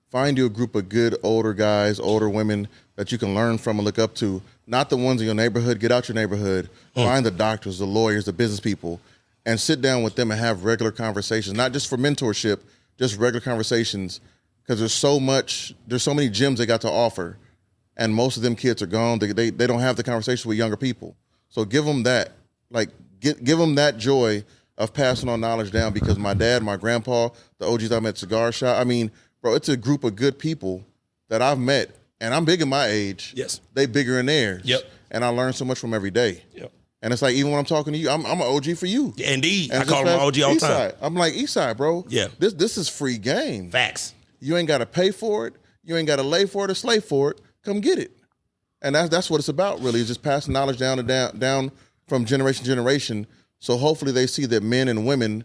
Find you a group of good older guys, older women that you can learn from and look up to. Not the ones in your neighborhood. Get out your neighborhood. Find the doctors, the lawyers, the business people, and sit down with them and have regular conversations. Not just for mentorship, just regular conversations. Because there's so many gems they got to offer. And most of them kids are gone. They don't have the conversation with younger people. So give them that. Like, give them that joy of passing on knowledge down, because my dad, my grandpa, the OGs I met at Cigar Shop, I mean, bro, it's a group of good people that I've met. And I'm big in my age. Yes. They bigger in theirs. Yep. And I learn so much from every day. Yep. And it's like, even when I'm talking to you, I'm an OG for you. Indeed. And I call him OG all the time. Eastside. I'm like, Eastside, bro. Yeah. This is free game. Facts. You ain't got to pay for it. You ain't got to lay for it or slave for it. Come get it. And that's what it's about, really, is just passing knowledge down from generation to generation. So hopefully they see that men and women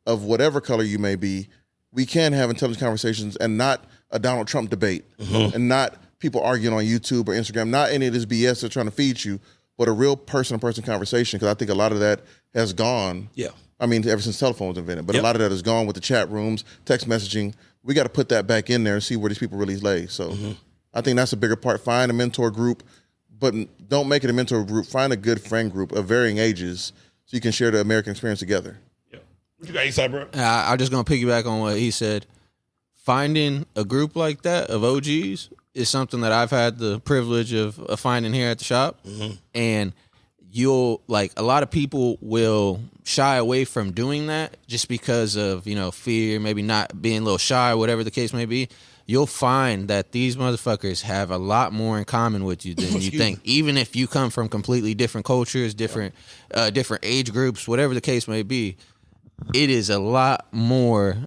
of whatever color you may be, we can have intelligent conversations, and not a Donald Trump debate, and not people arguing on YouTube or Instagram, not any of this BS they're trying to feed you, but a real person-to-person conversation, because I think a lot of that has gone. Yeah. I mean, ever since telephones invented, but a lot of that is gone with the chat rooms, text messaging. We got to put that back in there and see where these people really lay. So I think that's a bigger part. Find a mentor group, but don't make it a mentor group. Find a good friend group of varying ages so you can share the American experience together. Yeah. What you got, Esai, bro? I'm just going to piggyback on what he said. Finding a group like that of OGs is something that I've had the privilege of finding here at the shop. And a lot of people will shy away from doing that just because of, fear, maybe not being a little shy, whatever the case may be. You'll find that these motherfuckers have a lot more in common with you than you think. Even if you come from completely different cultures, different age groups, whatever the case may be, it is a lot more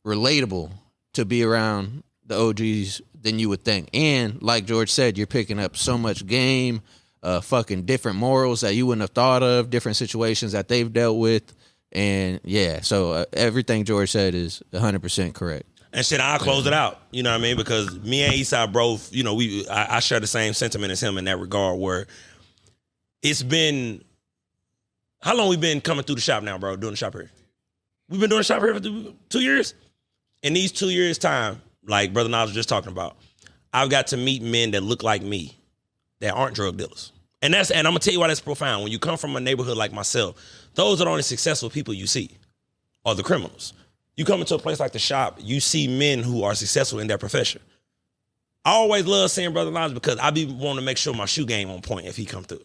relatable to be around the OGs than you would think. And like George said, you're picking up so much game, fucking different morals that you wouldn't have thought of, different situations that they've dealt with. And yeah, so everything George said is 100% correct. And shit, I'll close it out. You know what I mean? Because me and Esai both, I share the same sentiment as him in that regard, where it's been, how long we been coming through the shop now, bro, doing the shop here? We've been doing the shop here for 2 years? In these 2 years' time, like Brother Nas was just talking about, I've got to meet men that look like me that aren't drug dealers. And I'm going to tell you why that's profound. When you come from a neighborhood like myself, those are the only successful people you see are the criminals. You come into a place like the shop, you see men who are successful in their profession. I always love seeing Brother Nas because I be wanting to make sure my shoe game on point if he come through.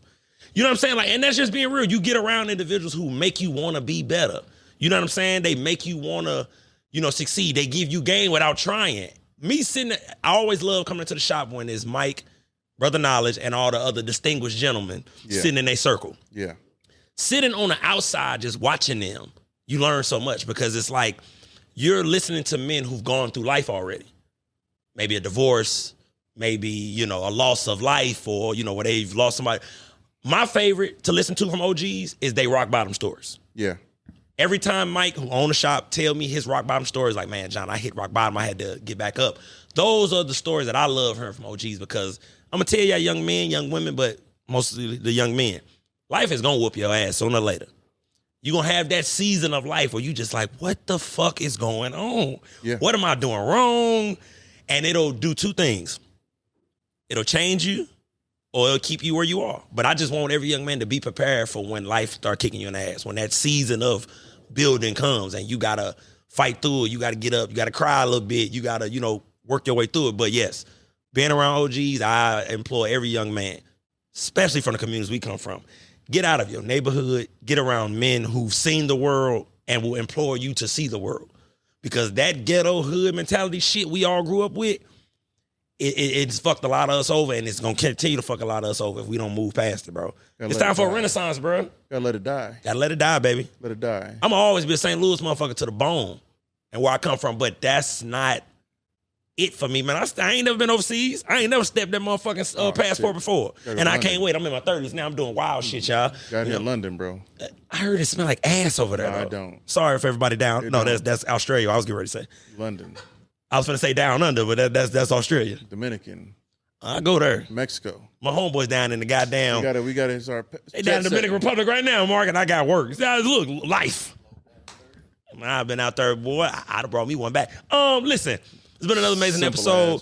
You know what I'm saying? And that's just being real. You get around individuals who make you want to be better. You know what I'm saying? They make you want to, succeed. They give you game without trying. I always love coming into the shop when there's Mike, Brother Knowledge, and all the other distinguished gentlemen sitting in their circle. Yeah. Sitting on the outside, just watching them, you learn so much, because it's like you're listening to men who've gone through life already. Maybe a divorce, maybe, a loss of life, or, where they've lost somebody. My favorite to listen to from OGs is they rock bottom stories. Yeah. Every time Mike, who owns the shop, tell me his rock bottom stories, like, man, John, I hit rock bottom. I had to get back up. Those are the stories that I love hearing from OGs, because I'm going to tell y'all, young men, young women, but mostly the young men, life is going to whoop your ass sooner or later. You're going to have that season of life where you just like, what the fuck is going on? Yeah. What am I doing wrong? And it'll do two things. It'll change you, or it'll keep you where you are. But I just want every young man to be prepared for when life start kicking you in the ass, when that season of building comes and you got to fight through it. You got to get up. You got to cry a little bit. You got to, work your way through it. But yes, being around OGs, I implore every young man, especially from the communities we come from, get out of your neighborhood, get around men who've seen the world and will implore you to see the world. Because that ghetto hood mentality shit we all grew up with, it's fucked a lot of us over, and it's gonna continue to fuck a lot of us over if we don't move past it, bro. It's time for a renaissance, bro. Gotta let it die. Gotta let it die, baby. Let it die. I'm gonna always be a St. Louis motherfucker to the bone, and where I come from, but that's not it for me, man. I ain't never been overseas. I ain't never stepped that motherfucking passport before, and I can't wait. I'm in my 30s now. I'm doing wild shit, y'all. Got here in London, bro. I heard it smell like ass over there. No, I though. don't. Sorry if everybody down. No, that's Australia. I was getting ready to say London. I was gonna say down under, but that's Australia. Dominican. I go there. Mexico. My homeboys down in the goddamn. We got it. They down in the Dominican Republic right now, Mark, and I got work. Look, life. Man, I've been out there, boy. I'd have brought me one back. Listen, it's been another amazing episode.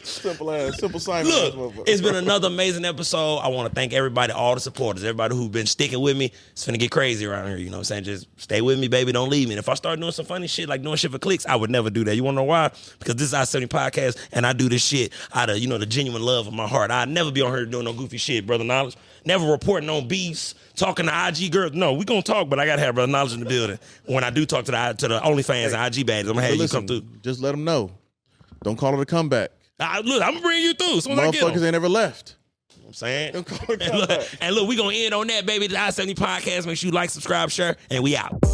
Simple sign. Look, it's been another amazing episode. I want to thank everybody, all the supporters, everybody who's been sticking with me. It's finna get crazy around here, you know what I'm saying? Just stay with me, baby. Don't leave me. And if I start doing some funny shit, like doing shit for clicks, I would never do that. You want to know why? Because this is I-70 podcast, and I do this shit out of, the genuine love of my heart. I'd never be on here doing no goofy shit, Brother Knowledge. Never reporting on beefs, talking to IG girls. No, we gonna talk, but I gotta have Brother Knowledge in the building. When I do talk to the OnlyFans and IG badges, I'm gonna have you come through. Just let them know. Don't call it a comeback. Look, I'm gonna bring you through. Motherfuckers ain't ever left. You know what I'm saying? Don't call it a comeback. And look, we gonna end on that, baby. The I-70 podcast. Make sure you like, subscribe, share, and we out.